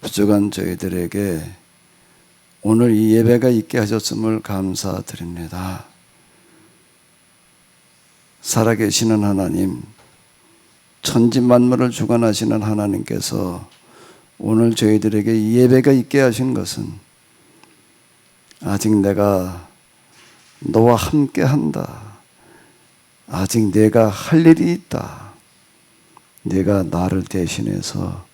부족한 저희들에게 오늘 이 예배가 있게 하셨음을 감사드립니다. 살아계시는 하나님, 천지 만물을 주관하시는 하나님께서 오늘 저희들에게 이 예배가 있게 하신 것은 아직 내가 너와 함께 한다. 아직 내가 할 일이 있다. 내가 나를 대신해서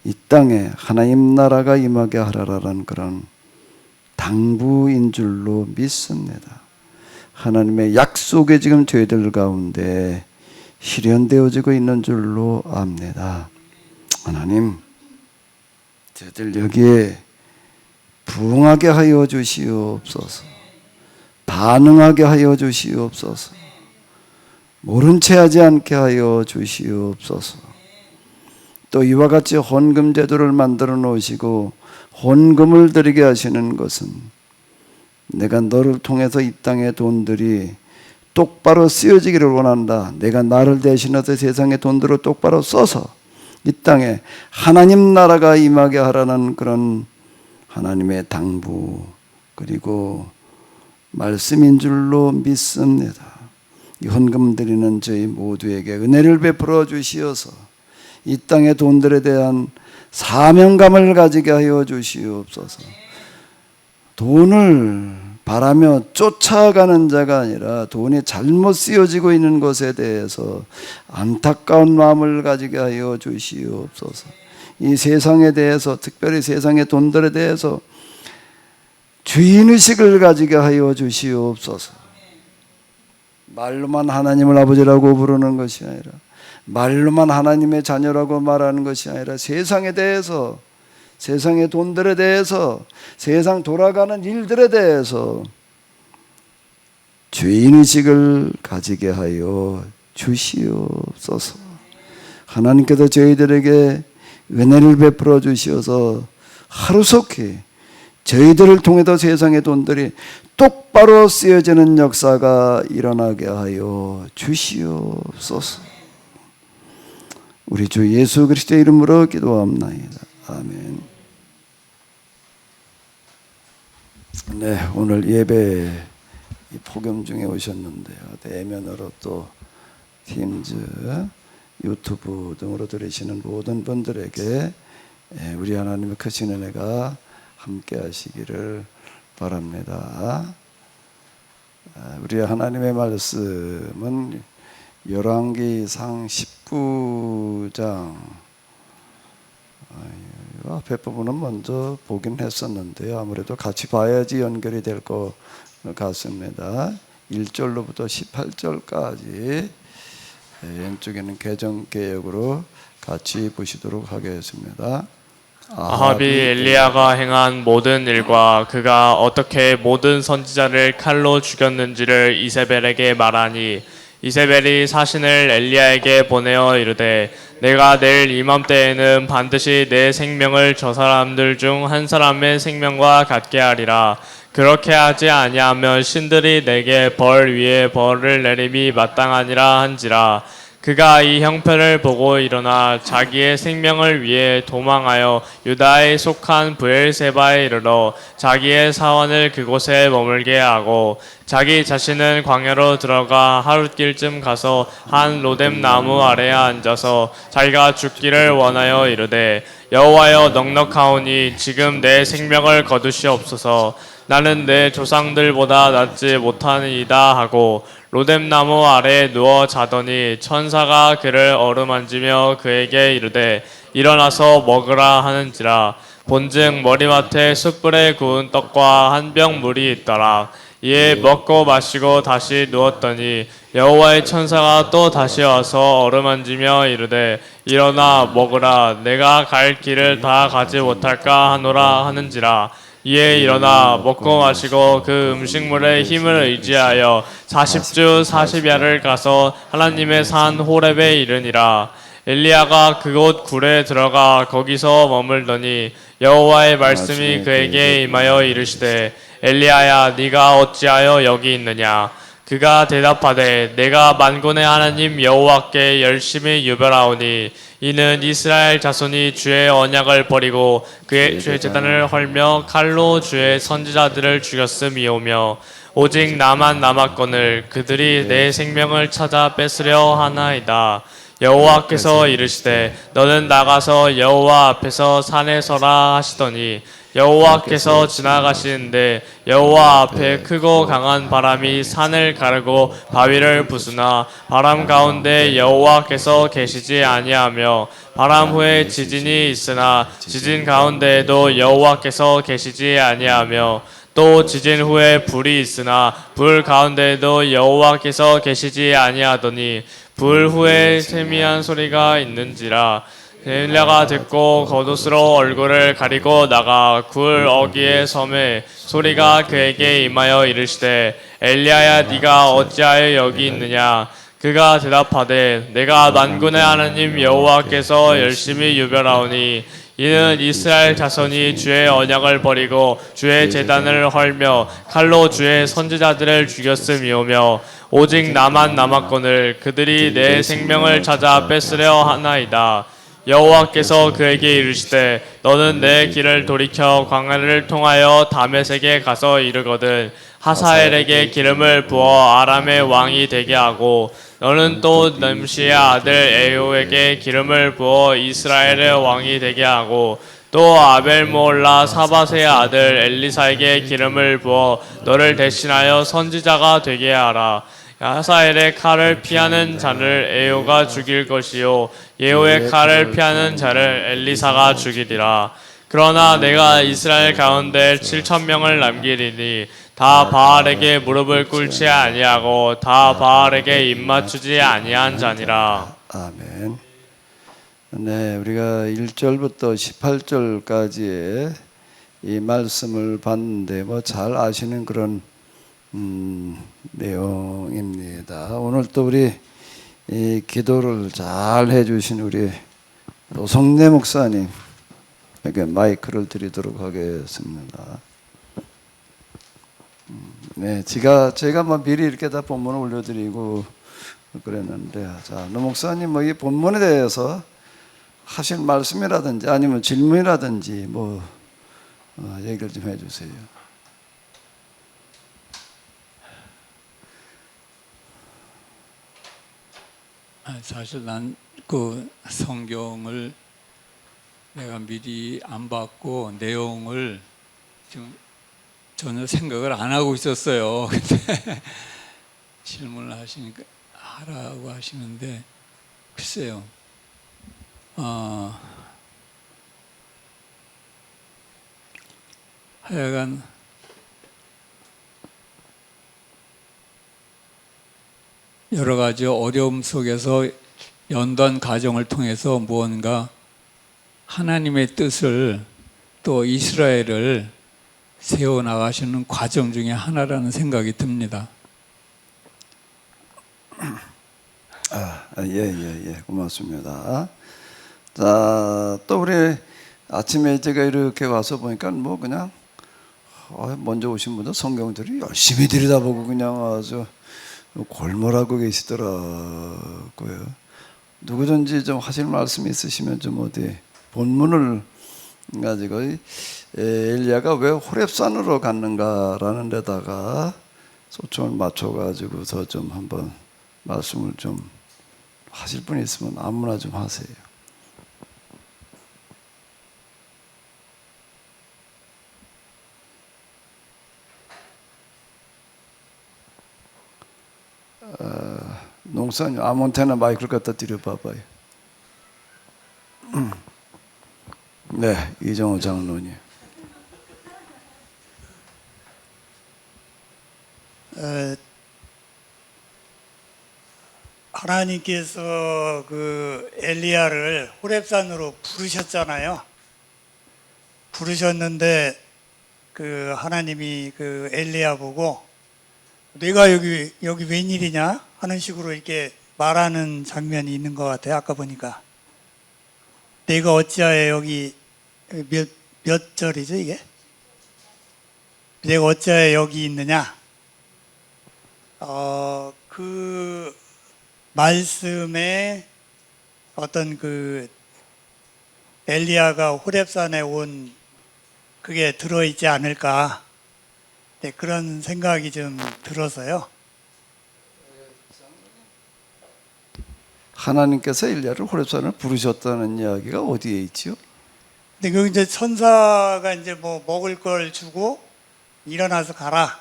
이 땅에 하나님 나라가 임하게 하라라는 그런 당부인 줄로 믿습니다. 하나님의 약속이 지금 저희들 가운데 실현되어지고 있는 줄로 압니다. 하나님, 저희들 여기에 부응하게 하여 주시옵소서. 반응하게 하여 주시옵소서. 모른 채 하지 않게 하여 주시옵소서. 또 이와 같이 헌금 제도를 만들어 놓으시고 헌금을 드리게 하시는 것은 내가 너를 통해서 이 땅의 돈들이 똑바로 쓰여지기를 원한다. 내가 나를 대신해서 세상의 돈들을 똑바로 써서 이 땅에 하나님 나라가 임하게 하라는 그런 하나님의 당부 그리고 말씀인 줄로 믿습니다. 이 헌금 드리는 저희 모두에게 은혜를 베풀어 주시어서 이 땅의 돈들에 대한 사명감을 가지게 하여 주시옵소서. 돈을 바라며 쫓아가는 자가 아니라 돈이 잘못 쓰여지고 있는 것에 대해서 안타까운 마음을 가지게 하여 주시옵소서. 이 세상에 대해서, 특별히 세상의 돈들에 대해서 주인의식을 가지게 하여 주시옵소서. 말로만 하나님을 아버지라고 부르는 것이 아니라, 말로만 하나님의 자녀라고 말하는 것이 아니라 세상에 대해서, 세상의 돈들에 대해서, 세상 돌아가는 일들에 대해서 주인의식을 가지게 하여 주시옵소서. 하나님께서 저희들에게 은혜를 베풀어 주시어서 하루속히 저희들을 통해서 세상의 돈들이 똑바로 쓰여지는 역사가 일어나게 하여 주시옵소서. 우리 주 예수 그리스도의 이름으로 기도합나이다. 아멘. 네, 오늘 예배 폭염 중에 오셨는데요. 대면으로 또 팀즈, 유튜브 등으로 들으시는 모든 분들에게 우리 하나님의 크신 은혜가 함께 하시기를 바랍니다. 우리 하나님의 말씀은 열왕기상 19장 앞에 부분은 먼저 보긴 했었는데요. 아무래도 같이 봐야지 연결이 될 것 같습니다. 1절로부터 18절까지 왼쪽에는 개정개역으로 같이 보시도록 하겠습니다. 아합이 엘리야가 행한 모든 일과 그가 어떻게 모든 선지자를 칼로 죽였는지를 이세벨에게 말하니 이세벨이 사신을 엘리야에게 보내어 이르되 내가 내일 이맘때에는 반드시 내 생명을 저 사람들 중 한 사람의 생명과 같게 하리라. 그렇게 하지 아니하면 신들이 내게 벌 위에 벌을 내림이 마땅하니라 한지라. 그가 이 형편을 보고 일어나 자기의 생명을 위해 도망하여 유다에 속한 브엘세바에 이르러 자기의 사원을 그곳에 머물게 하고 자기 자신은 광야로 들어가 하룻길쯤 가서 한 로뎀 나무 아래에 앉아서 자기가 죽기를 원하여 이르되 여호와여 넉넉하오니 지금 내 생명을 거두시옵소서. 나는 내 조상들보다 낫지 못하니이다 하고 로뎀나무 아래에 누워 자더니 천사가 그를 어루만지며 그에게 이르되 일어나서 먹으라 하는지라. 본즉 머리맡에 숯불에 구운 떡과 한 병 물이 있더라. 이에 먹고 마시고 다시 누웠더니 여호와의 천사가 또 다시 와서 어루만지며 이르되 일어나 먹으라. 내가 갈 길을 다 가지 못할까 하노라 하는지라. 이에 일어나 먹고 마시고 그 음식물의 힘을 의지하여 40주 40야를 가서 하나님의 산 호렙에 이르니라. 엘리야가 그곳 굴에 들어가 거기서 머물더니 여호와의 말씀이 그에게 임하여 이르시되 엘리야야 네가 어찌하여 여기 있느냐. 그가 대답하되 내가 만군의 하나님 여호와께 열심히 유별하오니 이는 이스라엘 자손이 주의 언약을 버리고 그의 주의 제단을 헐며 칼로 주의 선지자들을 죽였음이오며 오직 나만 남았거늘 그들이 내 생명을 찾아 뺏으려 하나이다. 여호와께서 이르시되 너는 나가서 여호와 앞에서 산에 서라 하시더니 여호와께서 지나가시는데 여호와 앞에 크고 강한 바람이 산을 가르고 바위를 부수나 바람 가운데 여호와께서 계시지 아니하며 바람 후에 지진이 있으나 지진 가운데에도 여호와께서 계시지 아니하며 또 지진 후에 불이 있으나 불 가운데에도 여호와께서 계시지 아니하더니 불 후에 세미한 소리가 있는지라 엘리야가 듣고 겉옷으로 얼굴을 가리고 나가 굴 어귀에 섬에 소리가 그에게 임하여 이르시되 엘리야야 네가 어찌하여 여기 있느냐 그가 대답하되 내가 만군의 하나님 여호와께서 열심히 유별하오니 이는 이스라엘 자손이 주의 언약을 버리고 주의 제단을 헐며 칼로 주의 선지자들을 죽였음이오며 오직 나만 남았거늘 그들이 내 생명을 찾아 뺏으려 하나이다. 여호와께서 그에게 이르시되 너는 내 길을 돌이켜 광야를 통하여 다메섹에 가서 이르거든 하사엘에게 기름을 부어 아람의 왕이 되게 하고 너는 또 nim시의 아들 에호에게 기름을 부어 이스라엘의 왕이 되게 하고 또 아벨모올라 사밧의 아들 엘리사에게 기름을 부어 너를 대신하여 선지자가 되게 하라. 하사엘의 칼을 피하는 자를 에호가 죽일 것이요 예호의 칼을 피하는 자를 엘리사가 죽이리라. 그러나 내가 이스라엘 가운데 7,000명을 남기리니 다 바알에게 무릎을 꿇지 아니하고 다 바알에게 입맞추지 아니한 자니라. 아멘. 네, 우리가 1절부터 18절까지의 이 말씀을 봤는데 뭐 잘 아시는 그런 내용입니다. 오늘 또 우리 이 기도를 잘 해주신 우리 노성래 목사님에게 마이크를 드리도록 하겠습니다. 네, 제가 뭐 미리 이렇게 다 본문을 올려드리고 그랬는데, 자, 노 목사님 뭐 이 본문에 대해서 하실 말씀이라든지 아니면 질문이라든지 뭐 얘기를 좀 해주세요. 사실 난 그 성경을 내가 미리 안 받고 내용을 지금 전혀 생각을 안 하고 있었어요. 근데 질문을 하시니까 하라고 하시는데 글쎄요. 하여간 여러 가지 어려움 속에서 연단 과정을 통해서 무언가 하나님의 뜻을 또 이스라엘을 세워나가시는 과정 중에 하나라는 생각이 듭니다. 예, 고맙습니다. 자, 또 우리 아침에 제가 이렇게 와서 보니까 뭐 그냥 먼저 오신 분들 성경들이 열심히 들여다보고 그냥 아주 골몰하고 계시더라고요. 누구든지 좀 하실 말씀 있으시면 좀 어디 본문을 가지고 엘리야가 왜 호렙산으로 갔는가라는 데다가 초점을 맞춰가지고서 좀 한번 말씀을 좀 하실 분이 있으면 아무나 좀 하세요. 농사님 아무한테나 마이크를 갖다 드려봐봐요. 네, 이정호 장로님. 하나님께서 그 엘리야를 호렙산으로 부르셨잖아요. 부르셨는데 그 하나님이 그 엘리야 보고 내가 여기 웬일이냐 하는 식으로 이렇게 말하는 장면이 있는 것 같아요. 아까 보니까 내가 어찌하여 여기 몇 절이죠 이게? 내가 어찌하여 여기 있느냐? 그 말씀에 어떤 그 엘리야가 호렙산에 온 그게 들어있지 않을까, 네, 그런 생각이 좀 들어서요. 하나님께서 엘리야를 호렙산을 부르셨다는 이야기가 어디에 있지요? 근데 그 이제 천사가 이제 뭐 먹을 걸 주고 일어나서 가라.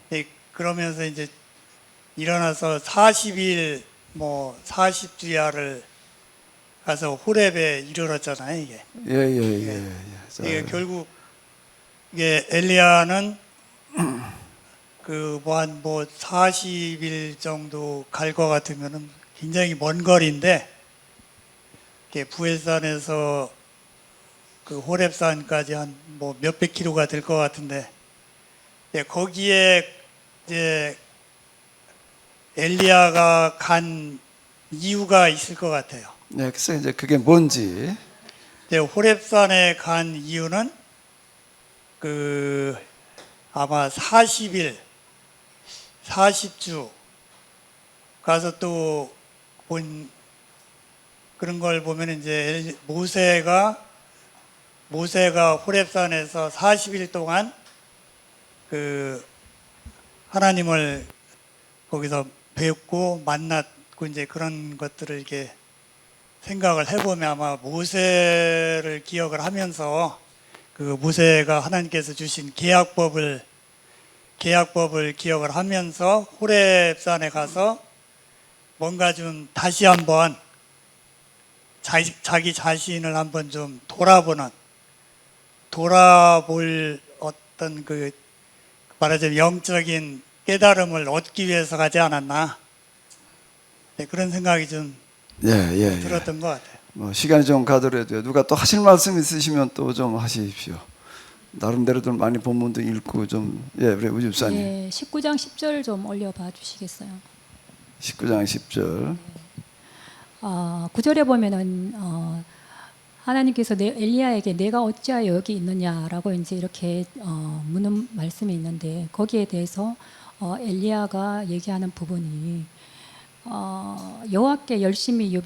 네, 그러면서 이제 일어나서 40일 뭐 40주야를 가서 호렙에 이르렀잖아요, 이게. 예. 자, 이게 결국 이게 엘리야는 그 뭐 한 뭐 40일 정도 갈 것 같으면은 굉장히 먼 거리인데, 이렇게 부엘산에서 그 호렙산까지 한 뭐 몇백 킬로가 될 것 같은데, 예, 거기에 이제 엘리야가 간 이유가 있을 것 같아요. 네, 그래서 이제 그게 뭔지. 예, 호렙산에 간 이유는 그 아마 40일, 40주 가서 또 본 그런 걸 보면 이제 모세가 호렙산에서 40일 동안 그 하나님을 거기서 뵙고 만났고 이제 그런 것들을 이렇게 생각을 해보면 아마 모세를 기억을 하면서 그 모세가 하나님께서 주신 계약법을 기억을 하면서 호렙산에 가서 뭔가 좀 다시 한번 자기 자신을 한번 좀 돌아볼 어떤 그 말하자면 영적인 깨달음을 얻기 위해서 가지 않았나, 네, 그런 생각이 좀 예. 들었던 것 같아요. 뭐 시간이 좀 가더라도요. 누가 또 하실 말씀 있으시면 또 좀 하십시오. 나름대로도 많이 본문도 읽고 좀. 예, 우리 우집사님. 예, 19장 10절 좀 올려봐 주시겠어요? 19장 10절. 9절에 보면은 하나님께서 엘리야에게 내가 어찌하여 여기 있느냐라고 이제 이렇게 묻는 말씀이 있는데, 거기에 대해서 엘리야가 얘기하는 부분이 여호와께 열심히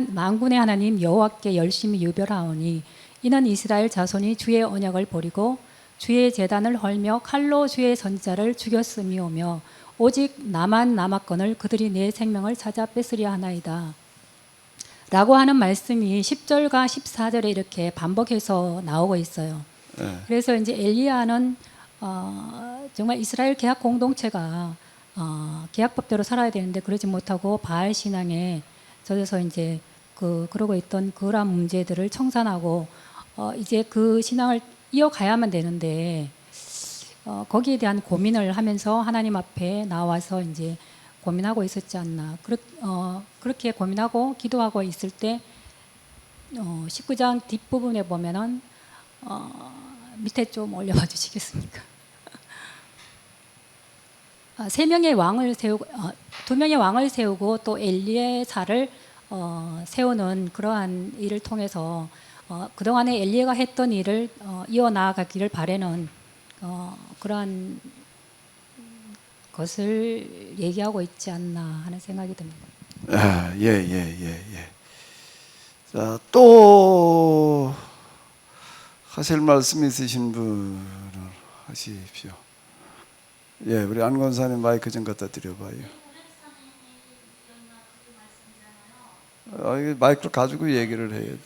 만군의 하나님 여호와께 열심히 유별하오니 이는 이스라엘 자손이 주의 언약을 버리고 주의 제단을 헐며 칼로 주의 선지자를 죽였음이오며 오직 나만 남았거늘 그들이 내 생명을 찾아 뺏으려 하나이다 라고 하는 말씀이 10절과 14절에 이렇게 반복해서 나오고 있어요. 예. 그래서 이제 엘리야는 정말 이스라엘 개학 공동체가 계약법대로 살아야 되는데 그러지 못하고 바알 신앙에 젖어서 이제 그러고 있던 그러한 문제들을 청산하고 이제 그 신앙을 이어가야만 되는데 거기에 대한 고민을 하면서 하나님 앞에 나와서 이제 고민하고 있었지 않나. 그렇게 고민하고 기도하고 있을 때 19장 뒷부분에 보면은 밑에 좀 올려봐 주시겠습니까? 세 명의 왕을 세우고 두 명의 왕을 세우고 또 엘리에사를 세우는 그러한 일을 통해서 그동안에 엘리야가 했던 일을 이어나가기를 바라는 그러한 것을 얘기하고 있지 않나 하는 생각이 듭니다. 예. 자, 또 하실 말씀 있으신 분은 하십시오. 예, 우리 안 권사님 마이크 좀 갖다 드려봐요. 이게 마이크를 가지고 얘기를 해야 돼.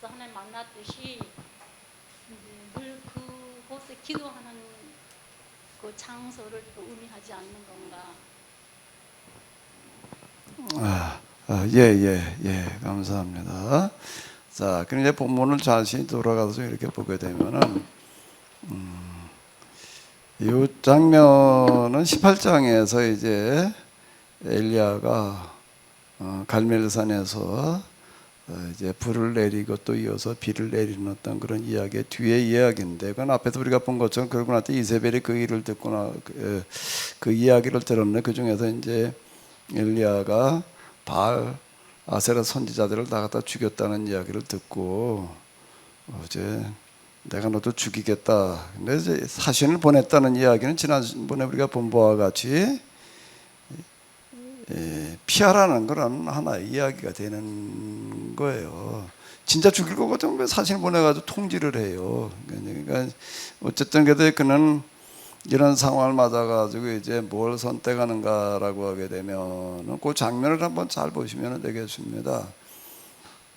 하나님 만났듯이 늘 그곳에 기도하는 그 장소를 또 의미하지 않는 건가? 예, 감사합니다. 자, 그럼 이제 본문을 자세히 돌아가서 이렇게 보게 되면은, 이 장면은 18장에서 이제 엘리야가 갈멜산에서 이제 불을 내리고 또 이어서 비를 내리는 어떤 그런 이야기의 뒤에 이야기인데, 그건 앞에서 우리가 본 것처럼 그러고 나서 이세벨이 그 일을 듣거나 그 이야기를 들었네. 그 중에서 이제 엘리야가 바알 아세라 선지자들을 다 갖다 죽였다는 이야기를 듣고 이제 내가 너도 죽이겠다. 근데 이제 사신을 보냈다는 이야기는 지난번에 우리가 본 바와 같이 피하라는 그런 하나의 이야기가 되는 거예요. 진짜 죽일 거거든 왜 사신을 보내가지고 통지를 해요. 그러니까 어쨌든 그래도 그는 이런 상황을 맞아가지고 이제 뭘 선택하는가라고 하게 되면 그 장면을 한번 잘 보시면 되겠습니다.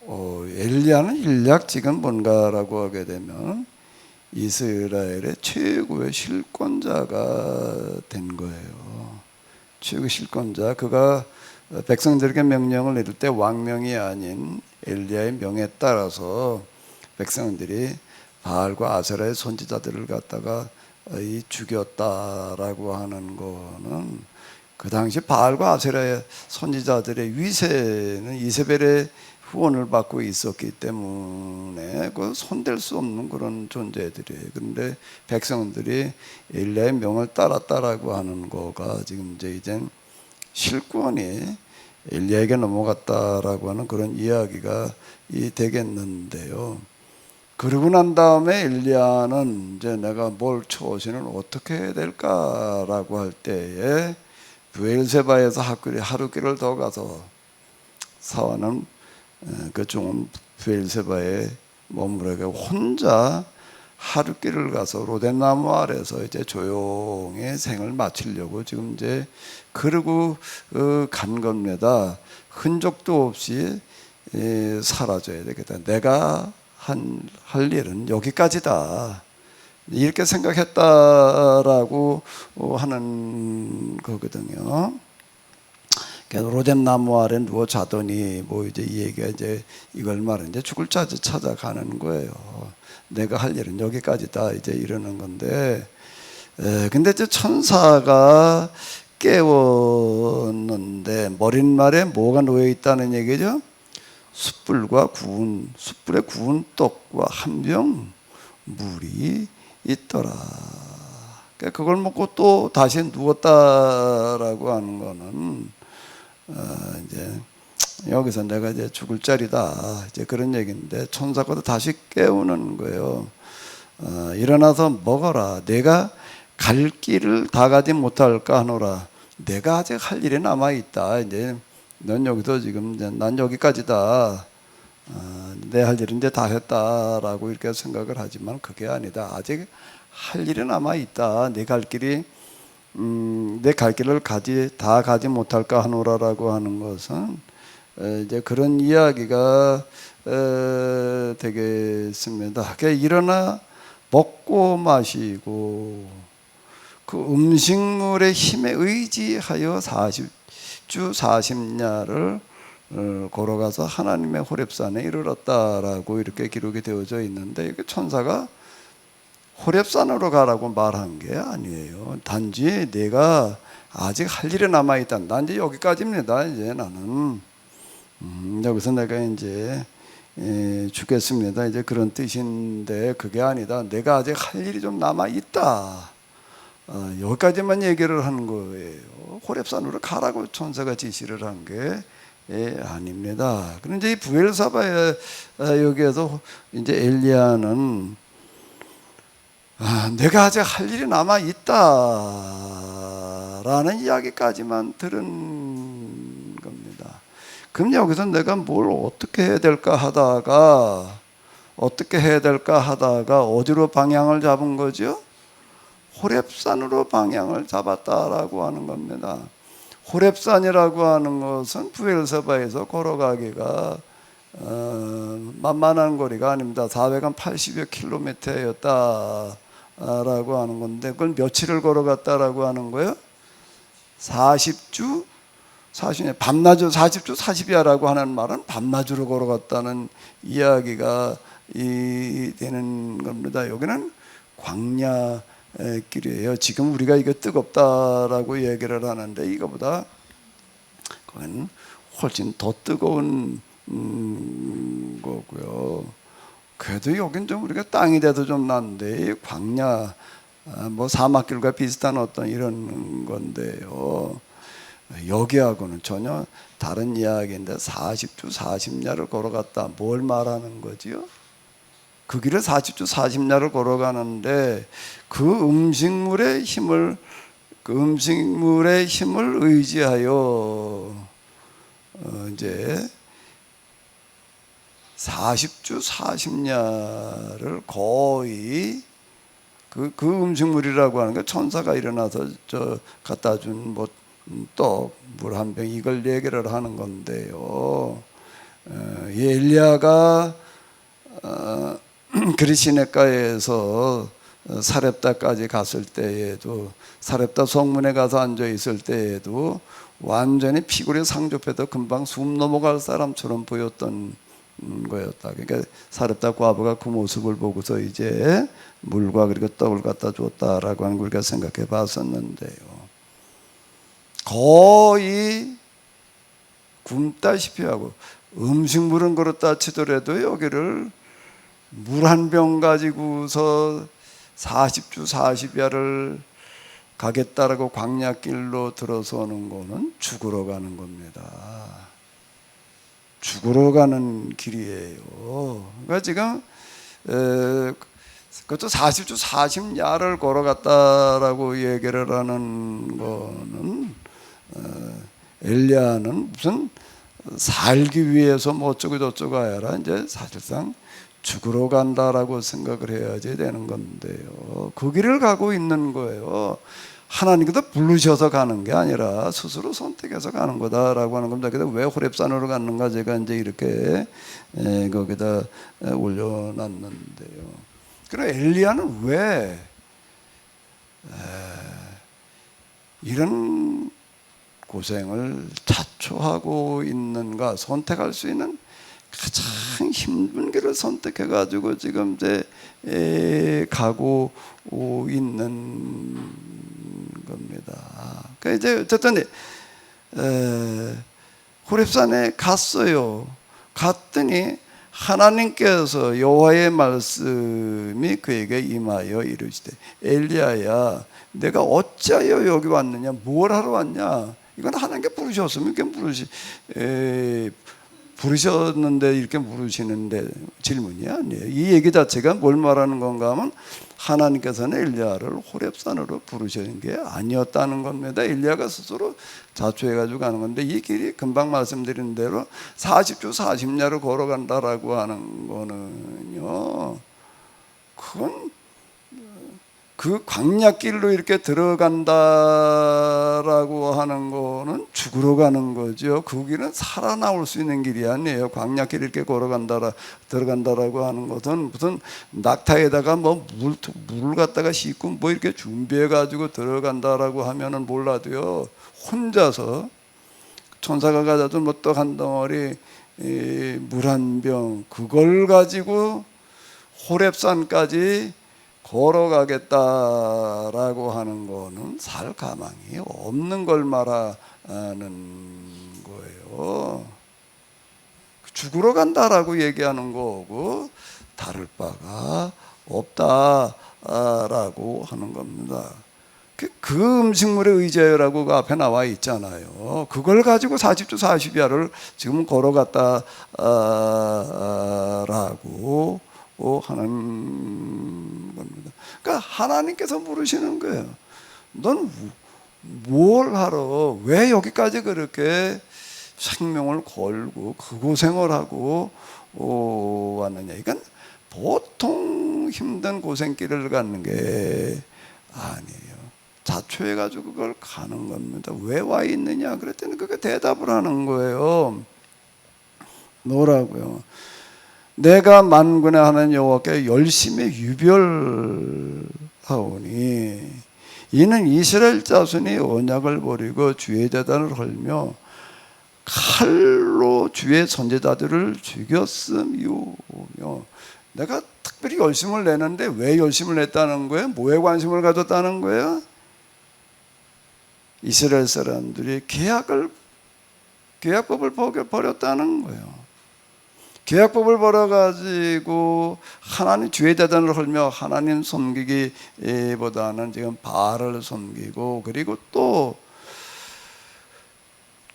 엘리야는 일약 지금 뭔가라고 하게 되면 이스라엘의 최고의 실권자가 된 거예요. 최고의 실권자. 그가 백성들에게 명령을 내릴 때 왕명이 아닌 엘리야의 명에 따라서 백성들이 바알과 아세라의 선지자들을 갖다가 죽였다라고 하는 거는 그 당시 바알과 아세라의 선지자들의 위세는 이세벨의 후원을 받고 있었기 때문에 그 손댈 수 없는 그런 존재들이에요. 그런데 백성들이 엘리야의 명을 따랐다라고 하는 거가 지금 이제 실권이 엘리야에게 넘어갔다라고 하는 그런 이야기가 되겠는데요. 그러고 난 다음에 엘리야는 이제 내가 뭘 초신을 어떻게 해야 될까라고 할 때에 브엘세바에서 하루길을 더 가서 사원은 그 종 브엘세바에 머무르게 혼자 하루길을 가서 로덴나무 아래서 이제 조용히 생을 마치려고 지금 이제 그러고 간 겁니다. 흔적도 없이 사라져야 되겠다. 내가 할 일은 여기까지다. 이렇게 생각했다라고 하는 거거든요. 로뎀나무 아래 누워 자더니 뭐 이제 이 얘기가 이제 이걸 말하는데 죽을 자지 찾아가는 거예요. 내가 할 일은 여기까지다 이제 이러는 건데, 근데 이제 천사가 깨웠는데 머릿말에 뭐가 놓여 있다는 얘기죠? 숯불에 구운 떡과 한 병 물이 있더라. 그걸 먹고 또 다시 누웠다라고 하는 거는 이제 여기서 내가 이제 죽을 자리다 이제 그런 얘기인데, 천사가 다시 깨우는 거예요. 일어나서 먹어라. 내가 갈 길을 다 가지 못할까 하노라. 내가 아직 할 일이 남아 있다. 이제 넌 여기서 지금 이제 난 여기까지다. 내 할 일은 이제 다 했다라고 이렇게 생각을 하지만 그게 아니다. 아직 할 일이 남아 있다. 내 갈 길을 다 가지 못할까 하노라라고 하는 것은 이제 그런 이야기가 되겠습니다. 일어나 먹고 마시고 그 음식물의 힘에 의지하여 40주 40야를 걸어가서 하나님의 호렙산에 이르렀다라고 이렇게 기록이 되어져 있는데, 이게 천사가 호렙산으로 가라고 말한 게 아니에요. 단지 내가 아직 할 일이 남아 있다. 난 이제 여기까지입니다. 이제 나는 여기서 내가 이제 죽겠습니다. 이제 그런 뜻인데 그게 아니다. 내가 아직 할 일이 좀 남아 있다. 여기까지만 얘기를 하는 거예요. 호렙산으로 가라고 천사가 지시를 한 게 아닙니다. 그런데 이 브엘사바에 여기에서 이제 엘리야는 내가 아직 할 일이 남아 있다라는 이야기까지만 들은 겁니다. 그럼 여기서 내가 뭘 어떻게 해야 될까 하다가 어디로 방향을 잡은 거죠? 호렙산으로 방향을 잡았다라고 하는 겁니다. 호렙산이라고 하는 것은 브엘세바에서 걸어가기가 만만한 거리가 아닙니다. 480여 킬로미터였다라고 하는 건데, 그걸 며칠을 걸어갔다라고 하는 거예요? 40주 40년 밤낮으로 40주 40야라고 하는 말은 밤낮으로 걸어갔다는 이야기가 되는 겁니다. 여기는 광야 길이에요. 지금 우리가 이거 뜨겁다라고 얘기를 하는데 이거보다 그건 훨씬 더 뜨거운 거고요. 그래도 여긴 좀 우리가 땅이 돼도 좀 난데 이 광야 뭐 사막길과 비슷한 어떤 이런 건데요. 여기하고는 전혀 다른 이야기인데 40주 40야를 걸어갔다. 뭘 말하는 거지요? 그 길을 40주 40야를 걸어가는데 그 음식물의 힘을 의지하여 이제 40주 40야를 거의 그 음식물이라고 하는 게 천사가 일어나서 저 갖다 준 뭐 떡, 물 한 병 이걸 얘기를 하는 건데요. 이 엘리야가 그리시네가에서 사렙다까지 갔을 때에도 사렙다 성문에 가서 앉아 있을 때에도 완전히 피골이 상접해도 금방 숨 넘어갈 사람처럼 보였던 거였다. 그러니까 사렙다 과부가 그 모습을 보고서 이제 물과 그리고 떡을 갖다 줬다라고 하는 걸 우리가 생각해 봤었는데요. 거의 굶다시피 하고 음식물은 그렇다 치더라도 여기를 물 한 병 가지고서 40주 40야를 가겠다라고 광야길로 들어서는 거는 죽으러 가는 겁니다. 죽으러 가는 길이에요. 그러니까 지금 그것도 40주 40야를 걸어갔다라고 얘기를 하는 거는 엘리야는 무슨 살기 위해서 뭐 어쩌고 저쩌고 아니라 이제 사실상 죽으러 간다라고 생각을 해야지 되는 건데요. 그 길을 가고 있는 거예요. 하나님께서 부르셔서 가는 게 아니라 스스로 선택해서 가는 거다라고 하는 겁니다. 그래서 왜 호렙산으로 갔는가 제가 이제 이렇게 거기다 올려놨는데요. 그럼 엘리야는 왜 이런 고생을 자초하고 있는가? 선택할 수 있는 가장 힘든 길을 선택해 가지고 지금 이제 가고 있는 겁니다. 그러니까 이제 어쨌든 호렙산에 갔어요. 갔더니 하나님께서 여호와의 말씀이 그에게 임하여 이르시되 엘리야야 내가 어찌하여 여기 왔느냐? 뭘 하러 왔냐? 이건 하나님께 부르셨으면 이렇게 부르셨는데 이렇게 물으시는데 질문이 아니에요. 이 얘기 자체가 뭘 말하는 건가 하면 하나님께서는 엘리야를 호렙산으로 부르시는 게 아니었다는 겁니다. 엘리야가 스스로 자초해가지고 가는 건데 이 길이 금방 말씀드린 대로 40주 40야를 걸어간다라고 하는 거는요. 그건 그 광야길로 이렇게 들어간다라고 하는 거는 죽으러 가는 거죠. 그 길은 살아나올 수 있는 길이 아니에요. 광야길 이렇게 들어간다라고 하는 것은 무슨 낙타에다가 뭐 물 갖다가 싣고 뭐 이렇게 준비해 가지고 들어간다라고 하면은 몰라도요. 혼자서 천사가 가져도 뭐 떡 한 덩어리 물 한 병 그걸 가지고 호렙산까지 걸어가겠다라고 하는 거는 살 가망이 없는 걸 말하는 거예요. 죽으러 간다라고 얘기하는 거고 다를 바가 없다라고 하는 겁니다. 그 음식물에 의지하여라고 그 앞에 나와 있잖아요. 그걸 가지고 40주 40야를 지금 걸어갔다라고 하는 겁니다. 그러니까 하나님께서 물으시는 거예요. 넌 뭘 하러 왜 여기까지 그렇게 생명을 걸고 그 고생을 하고 왔느냐. 이건 보통 힘든 고생길을 가는 게 아니에요. 자초해가지고 그걸 가는 겁니다. 왜 와 있느냐 그랬더니 그게 대답을 하는 거예요. 뭐라고요? 내가 만군의 하나님 여호와께 열심히 유별하오니 이는 이스라엘 자손이 언약을 버리고 주의 제단을 헐며 칼로 주의 선지자들을 죽였음이오며. 내가 특별히 열심을 내는데 왜 열심을 냈다는 거예요? 뭐에 관심을 가졌다는 거예요? 이스라엘 사람들이 계약법을 버렸다는 거예요. 계약법을 벌어가지고 하나님 주의 대단을 헐며 하나님 섬기기보다는 지금 바알을 섬기고, 그리고 또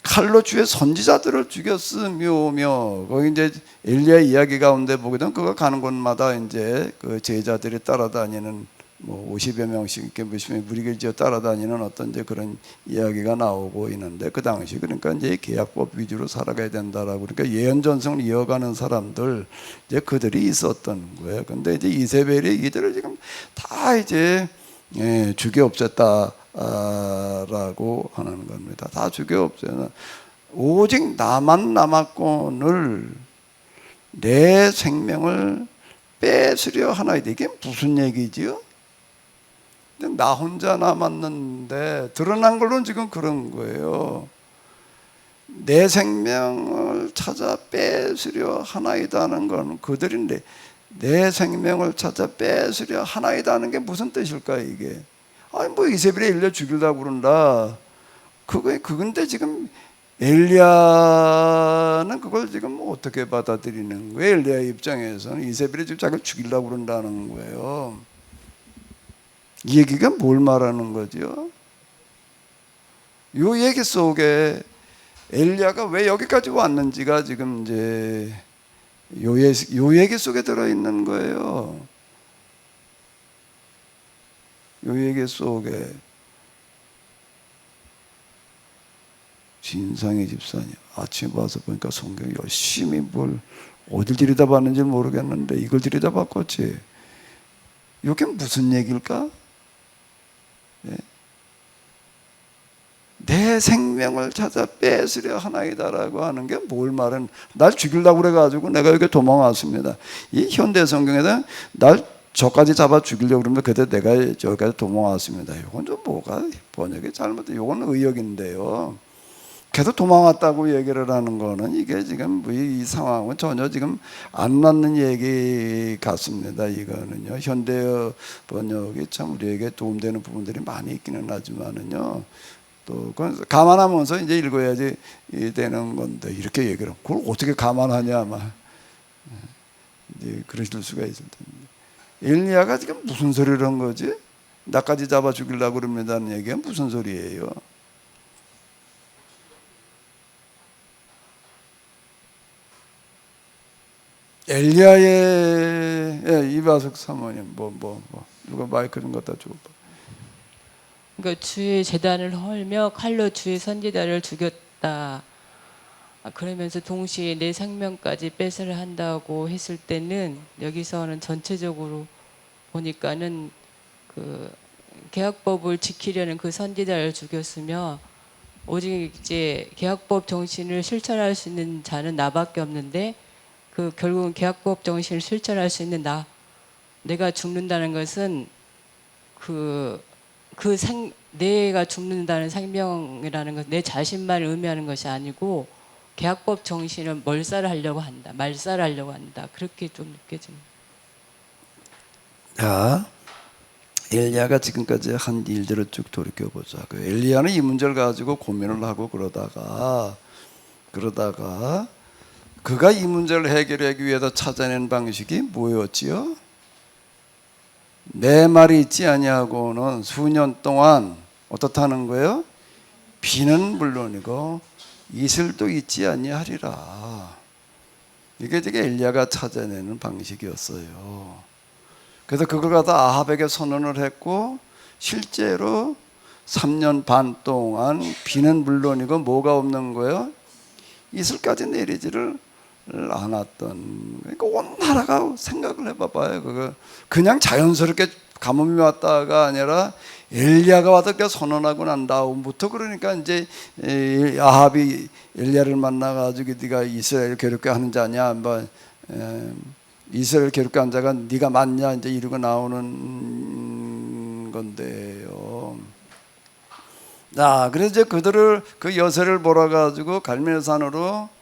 칼로 주의 선지자들을 죽였으며, 거기 이제 엘리야 이야기 가운데 보게 되면 그가 가는 곳마다 이제 그 제자들이 따라다니는, 뭐 50여 명씩 이렇게 무리를 지어 따라다니는 어떤 이제 그런 이야기가 나오고 있는데, 그 당시 그러니까 이제 계약법 위주로 살아가야 된다라고, 그러니까 예언 전승을 이어가는 사람들, 이제 그들이 있었던 거예요. 근데 이제 이세벨이 이들을 지금 다 이제 죽여 없앴다라고 하는 겁니다. 다 죽여 없애는, 오직 나만 남았건을 내 생명을 뺏으려 하나이다. 이게 무슨 얘기지요? 나 혼자 남았는데, 드러난 걸로는 지금 그런 거예요. 내 생명을 찾아 뺏으려 하나이다는 건, 그들이 내 생명을 찾아 뺏으려 하나이다는 게 무슨 뜻일까 이게? 아니 뭐 이세벨이 엘리야 죽이려고 그런다. 그건데 지금 엘리야는 그걸 지금 어떻게 받아들이는 거예요? 엘리야 입장에서는 이세벨이 지금 자기를 죽이려고 그런다는 거예요. 이 얘기가 뭘 말하는 거죠? 이 얘기 속에 엘리야가 왜 여기까지 왔는지가 지금 이제 요 얘기 속에 들어있는 거예요. 요 얘기 속에. 진상의 집사님, 아침에 와서 보니까 성경 열심히 뭘 어딜 들여다봤는지 모르겠는데 이걸 들여다봤겠지. 이게 무슨 얘기일까? 네. 내 생명을 찾아 뺏으려 하나이다라고 하는 게 뭘 말은, 날 죽이려고 그래가지고 내가 여기 도망왔습니다. 이 현대 성경에다 날 저까지 잡아 죽이려고 그러면 그때 내가 저기까지 도망왔습니다. 이건 좀 뭐가 번역이 잘못돼. 이건 의역인데요. 계속 도망왔다고 얘기를 하는 거는 이게 지금 이 상황은 전혀 지금 안 맞는 얘기 같습니다. 이거는요. 현대어 번역이 참 우리에게 도움되는 부분들이 많이 있기는 하지만은요. 또 그건 감안하면서 이제 읽어야지 되는 건데, 이렇게 얘기를 하면 그걸 어떻게 감안하냐 아마 이제 그러실 수가 있을 텐데. 엘리야가 지금 무슨 소리를 한 거지? 나까지 잡아 죽이려고 그럽니다는 얘기가 무슨 소리예요? 엘리야의 이바석 사모님 누가 마이크 좀 갖다 줘봐. 그러니까 주의 제단을 헐며 칼로 주의 선지자를 죽였다. 그러면서 동시에 내 생명까지 뺏으려 한다고 했을 때는, 여기서는 전체적으로 보니까는 그 계약법을 지키려는 그 선지자를 죽였으며, 오직 이제 계약법 정신을 실천할 수 있는 자는 나밖에 없는데, 그 결국은 계약법 정신을 실천할 수 있는 내가 죽는다는 것은 내가 죽는다는 생명이라는 것, 내 자신만을 의미하는 것이 아니고 계약법 정신을 말살하려고 한다. 그렇게 좀 느껴집니다. 자, 엘리야가 지금까지 한 일들을 쭉 돌이켜보자. 그 엘리야는 이 문제를 가지고 고민을 하고 그러다가 그가 이 문제를 해결하기 위해서 찾아낸 방식이 뭐였지요? 내 말이 있지 아니하고는 수년 동안 어떻다는 거예요? 비는 물론이고 이슬도 있지 아니하리라. 이게 되게 엘리야가 찾아내는 방식이었어요. 그래서 그걸 갖다 아합에게 선언을 했고, 실제로 3년 반 동안 비는 물론이고 뭐가 없는 거예요? 이슬까지 내리지를 않았던. 그러니까 온 나라가 생각을 해봐봐요. 그거 그냥 자연스럽게 가뭄이 왔다가 아니라 엘리야가 와서 선언하고 난 다음부터, 그러니까 이제 아합이 엘리야를 만나가지고 네가 이스라엘 괴롭게 하는 자냐, 이스라엘 괴롭게 한 자가 네가 맞냐, 이제 이러고 나오는 건데요. 그래서 이제 그들을 그 여세를 몰아가지고 갈멜산으로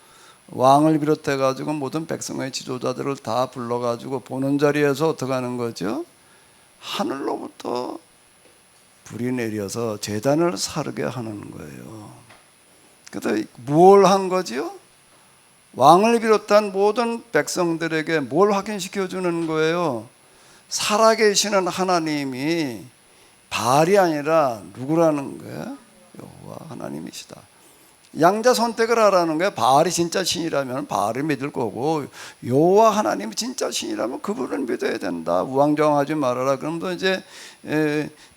왕을 비롯해가지고 모든 백성의 지도자들을 다 불러가지고 보는 자리에서 어떻게 하는 거죠? 하늘로부터 불이 내려서 제단을 사르게 하는 거예요. 그래서 뭘 한 거지요? 왕을 비롯한 모든 백성들에게 뭘 확인시켜 주는 거예요? 살아계시는 하나님이 바알이 아니라 누구라는 거예요? 여호와 하나님이시다. 양자 선택을 하라는 거예요. 바알이 진짜 신이라면 바알을 믿을 거고, 여호와 하나님이 진짜 신이라면 그분을 믿어야 된다. 우왕좌왕하지 말아라. 그러면서 이제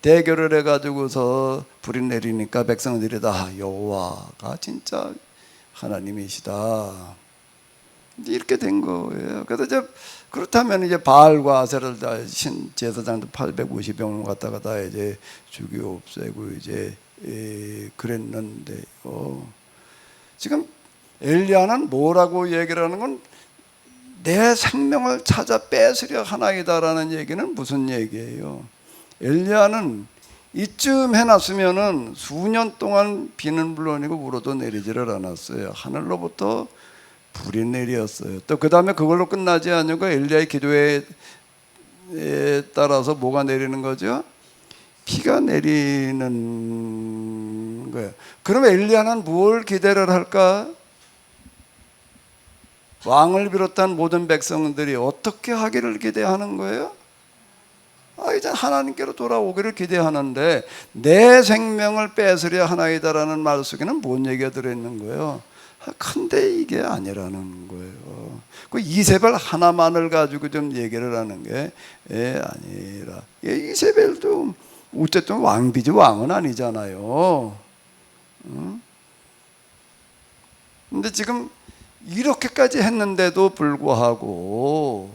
대결을 해가지고서 불이 내리니까 백성들이 다 여호와가 진짜 하나님이시다. 이렇게 된 거예요. 그래서 이제 그렇다면 이제 바알과 아세라를 다 신 제사장들 850명을 갖다가 다 이제 죽여 없애고 이제 그랬는데요. 지금 엘리야는 뭐라고 얘기를 하는 건 내 생명을 찾아 뺏으려 하나이다라는 얘기는 무슨 얘기예요? 엘리야는 이쯤 해놨으면은 수년 동안 비는 물론이고 물어도 내리지를 않았어요. 하늘로부터 불이 내렸어요. 또 그 다음에 그걸로 끝나지 않고 엘리야의 기도에 따라서 뭐가 내리는 거죠? 피가 내리는 거예요. 그럼 엘리야는 뭘 기대를 할까? 왕을 비롯한 모든 백성들이 어떻게 하기를 기대하는 거예요? 이제 하나님께로 돌아오기를 기대하는데 내 생명을 뺏으려 하나이다라는 말 속에는 뭔 얘기가 들어있는 거예요? 근데 이게 아니라는 거예요. 그 이세벨 하나만을 가지고 좀 얘기를 하는 게 아니라, 이세벨도 어쨌든 왕비지 왕은 아니잖아요. 근데 지금 이렇게까지 했는데도 불구하고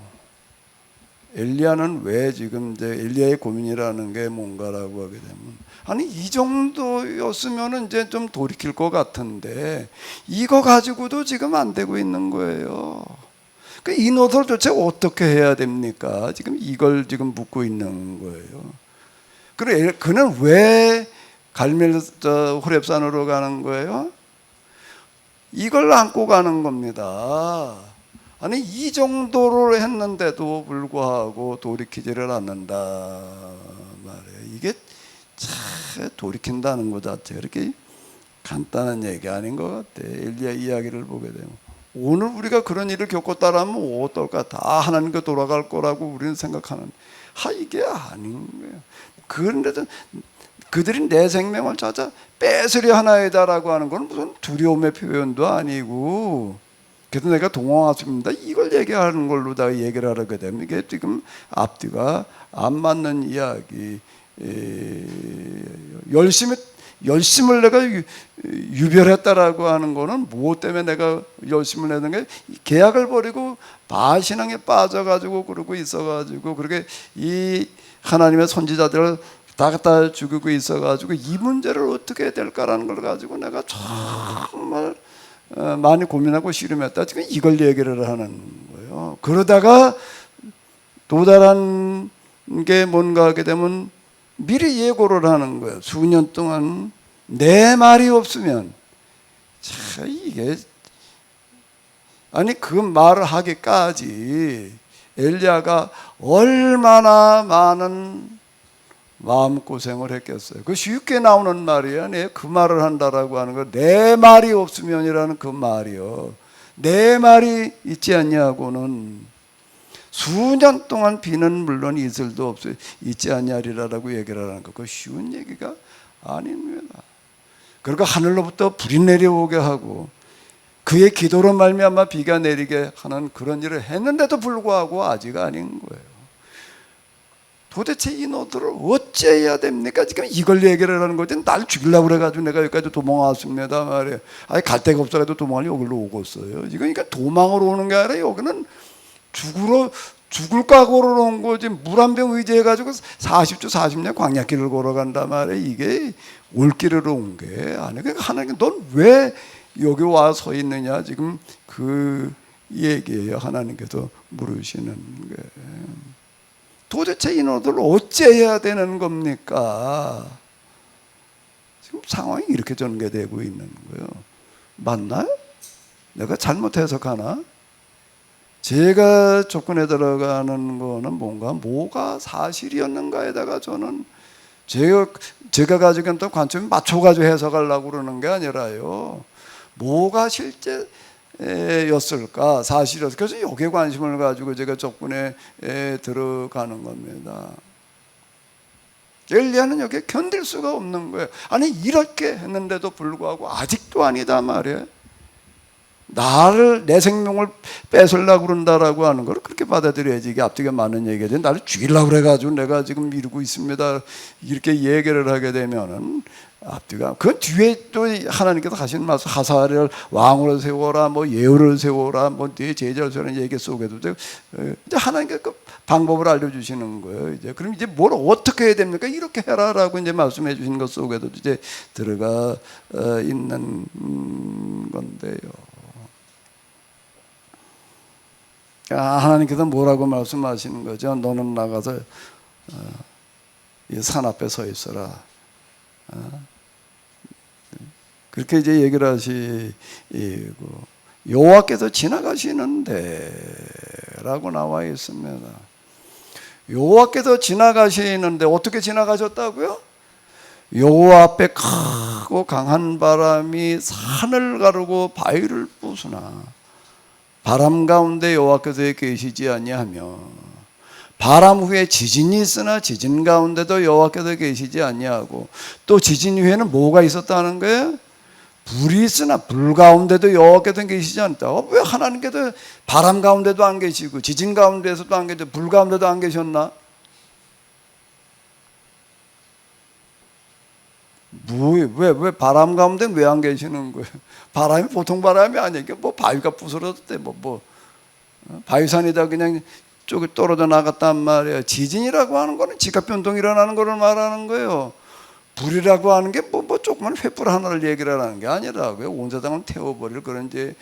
엘리야는 왜 지금 이제 엘리야의 고민이라는 게 뭔가라고 하게 되면, 아니 이 정도였으면은 이제 좀 돌이킬 것 같은데 이거 가지고도 지금 안 되고 있는 거예요. 그 이 노릇을 도대체 어떻게 해야 됩니까? 지금 이걸 지금 묻고 있는 거예요. 그래 그는 왜 갈멜 호렙산으로 가는 거예요? 이걸 안고 가는 겁니다. 아니 이 정도로 했는데도 불구하고 돌이키지를 않는다 말이에요. 이게 참 돌이킨다는 것 자체가 그렇게 간단한 얘기 아닌 것 같아. 엘리야 이야기를 보게 되면 오늘 우리가 그런 일을 겪었다라면 어떨까? 다 하나님께 돌아갈 거라고 우리는 생각하는. 이게 아닌 거예요. 그런데도 그들이 내 생명을 찾아 뺏으려 하나이다라고 하는 건 무슨 두려움의 표현도 아니고, 그래서 내가 동황하십니다 이걸 얘기하는 걸로 다 얘기를 하게 되면 이게 지금 앞뒤가 안 맞는 이야기. 열심을 내가 유별했다라고 하는 거는 무엇 때문에 내가 열심을 내는 게 계약을 버리고 바알 신앙에 빠져가지고 그러고 있어가지고 그렇게 이 하나님의 선지자들을 다 갖다 죽이고 있어가지고 이 문제를 어떻게 해야 될까라는 걸 가지고 내가 정말 많이 고민하고 씨름했다. 지금 이걸 얘기를 하는 거예요. 그러다가 도달한 게 뭔가 하게 되면 미리 예고를 하는 거예요. 수년 동안 내 말이 없으면 참 이게 아니 그 말을 하기까지 엘리야가 얼마나 많은 마음고생을 했겠어요. 그 쉽게 나오는 말이 아니에요. 그 말을 한다라고 하는 거. 내 말이 없으면이라는 그 말이요. 내 말이 있지 않냐고는 수년 동안 비는 물론 이슬도 없어요. 있지 않냐리라라고 얘기를 하는 거. 그거 쉬운 얘기가 아닙니다. 그리고 하늘로부터 불이 내려오게 하고 그의 기도로 말미암아 비가 내리게 하는 그런 일을 했는데도 불구하고 아직 아닌 거예요. 도대체 이 노들을 어째야 됩니까? 지금 이걸 얘기를 하는 거지. 날 죽이려고 그래가지고 내가 여기까지 도망왔습니다 말이에요. 갈 데가 없어가지고 도망을 여기로 오고 있어요. 이거 그러니까 도망으로 오는 게 아니라 여기는 죽을 각오로 온 거지. 물 한 병 의지해가지고 40주 40년 광야길을 걸어간단 말이에요. 이게 올길으로 온 게 아니에요. 그러니까 하나님 넌 왜 여기 와 서 있느냐 지금 그 얘기예요. 하나님께서 물으시는 게. 도대체 이놈들 어째야 되는 겁니까? 지금 상황이 이렇게 전개되고 있는 거예요. 맞나요? 내가 잘못 해석하나? 제가 조건에 들어가는 거는 뭐가 사실이었는가에다가 저는 제가 가지고 있는 관점에 맞춰가지고 해석하려고 그러는 게 아니라요. 뭐가 실제 였을까, 사실이었을까. 그래서 여기에 관심을 가지고 제가 적군에 들어가는 겁니다. 엘리야는 여기에 견딜 수가 없는 거예요. 아니 이렇게 했는데도 불구하고 아직도 아니다 말이에요. 나를, 내 생명을 뺏으려고 그런다라고 하는 걸 그렇게 받아들여야지. 이게 앞뒤가 많은 얘기지. 나를 죽이려고 그래가지고 내가 지금 이러고 있습니다, 이렇게 얘기를 하게 되면은 앞뒤가, 그 뒤에 또 하나님께서 하시는 말씀, 하사를 왕으로 세워라, 뭐 예후를 세워라, 뭐 네 제자를 세우라는 얘기 속에도 이제 하나님께서 그 방법을 알려주시는 거예요. 이제 그럼 이제 뭘 어떻게 해야 됩니까? 이렇게 해라라고 이제 말씀해 주시는 것 속에도 이제 들어가 있는 건데요. 하나님께서 뭐라고 말씀하시는 거죠? 너는 나가서 이 산 앞에 서 있어라. 그렇게 이제 얘기를 하시고, 여호와께서 지나가시는데라고 나와 있습니다. 여호와께서 지나가시는데 어떻게 지나가셨다고요? 여호와 앞에 크고 강한 바람이 산을 가르고 바위를 부수나 바람 가운데 여호와께서 계시지 아니하며, 바람 후에 지진이 있으나 지진 가운데도 여호와께서 계시지 아니하고, 또 지진 후에는 뭐가 있었다는 거예요? 불이 있으나 불 가운데도 여호와께서 계시지 않다. 왜 하나님께서 바람 가운데도 안 계시고 지진 가운데서도 안 계시고 불 가운데도 안 계셨나? 왜 바람 가운데 왜 안 계시는 거예요? 바람이 보통 바람이 아니니까 뭐 바위가 부스러졌대, 바위산이다 그냥 쪽에 떨어져 나갔단 말이에요. 지진이라고 하는 거는 지각 변동이 일어나는 거를 말하는 거예요. 불이라고 하는 게 뭐 조그만 횃불 하나를 얘기를 하는 게 아니라고요. 온 세상을 태워버릴 그런 이제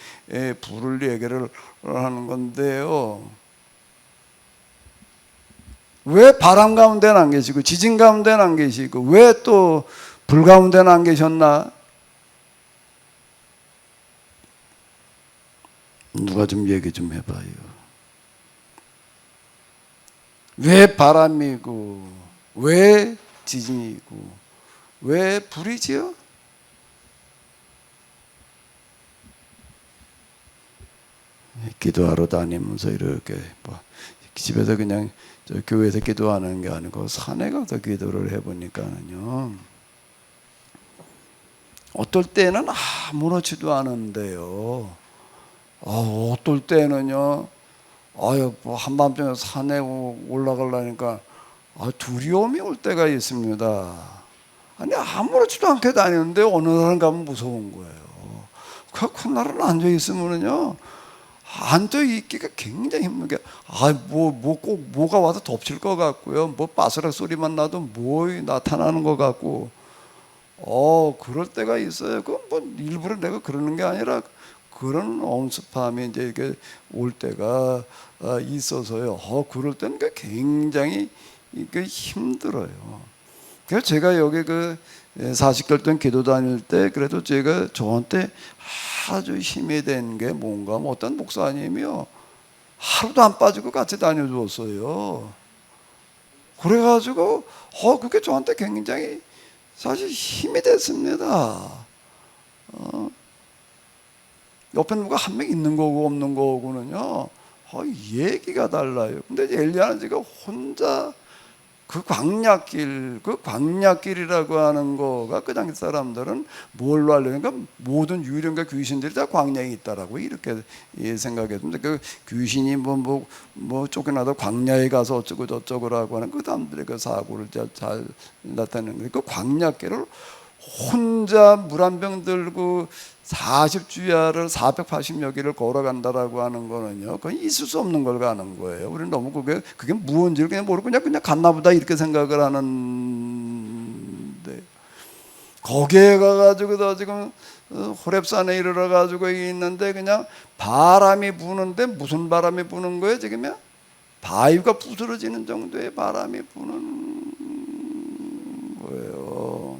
불을 얘기를 하는 건데요. 왜 바람 가운데는 안 계시고 지진 가운데는 안 계시고 왜 또 불 가운데는 안 계셨나? 누가 좀 얘기 좀 해봐요. 왜 바람이고 왜 지진이고 왜 불이지요? 기도하러 다니면서 이렇게 집에서 그냥 교회에서 기도하는 게 아니고 산에 가서 기도를 해보니까는요, 어떨 때는 아무렇지도 않은데요, 어떨 때는요, 한밤중에 산에 올라가려니까 두려움이 올 때가 있습니다. 아니 아무렇지도 않게 다니는데 어느 날은 가면 무서운 거예요. 그날은 앉아 있으면은요, 앉아 있기가 굉장히 힘들게, 꼭 뭐가 와서 덮칠 것 같고요, 뭐 바스락 소리만 나도 뭐 나타나는 것 같고, 그럴 때가 있어요. 그건 뭐 일부러 내가 그러는 게 아니라 그런 엄습함이 이제 이렇게 올 때가 있어서요. 그럴 때는 굉장히 힘들어요. 그래서 제가 여기 40개월 동안 기도 다닐 때 그래도 제가 저한테 아주 힘이 된 게 뭔가, 어떤 목사님이요, 하루도 안 빠지고 같이 다녀줬어요. 그래가지고 그게 저한테 굉장히 사실 힘이 됐습니다. 옆에 누가 한 명 있는 거고 없는 거고는요, 얘기가 달라요. 근데 엘리야는 지금 혼자 그 광야길이라고 하는 거가 그 당시 사람들은 뭘로 하려니까 모든 유령과 귀신들이 다 광야에 있다라고 이렇게 생각했는데, 그 귀신이 뭐 쫓겨나다 광야에 가서 어쩌고 저쩌고라고 하는 그 사람들의 그 사고를 잘 나타내는 거예요. 그 광야길을 혼자 물 한 병 들고 40주야를 480여 개를 걸어간다라고 하는 거는요, 그건 있을 수 없는 걸 가는 거예요. 우리는 너무 그게 무언지를 그냥 모르고 그냥 갔나 보다 이렇게 생각을 하는데, 거기에 가가지고 지금 호렙산에 이르러 가지고 있는데 그냥 바람이 부는데, 무슨 바람이 부는 거예요 지금요? 바위가 부스러지는 정도의 바람이 부는 거예요.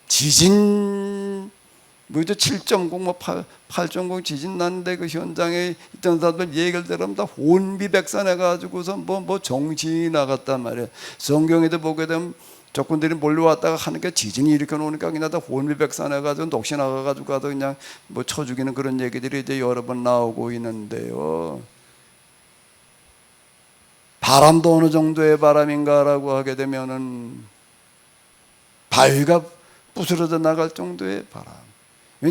지진, 7.0, 8.0 지진 났는데 그 현장에 있던 사람들 얘기를 들으면 다 혼비백산해가지고서 뭐 정신이 나갔단 말이에요. 성경에도 보게 되면 적군들이 몰려왔다가 하니까 지진이 일으켜 놓으니까 그냥 다 혼비백산해 가지고 녹시 나가 가지고 가도 그냥 뭐 쳐 죽이는 그런 얘기들이 이제 여러 번 나오고 있는데요. 바람도 어느 정도의 바람인가라고 하게 되면은 바위가 부스러져 나갈 정도의 바람.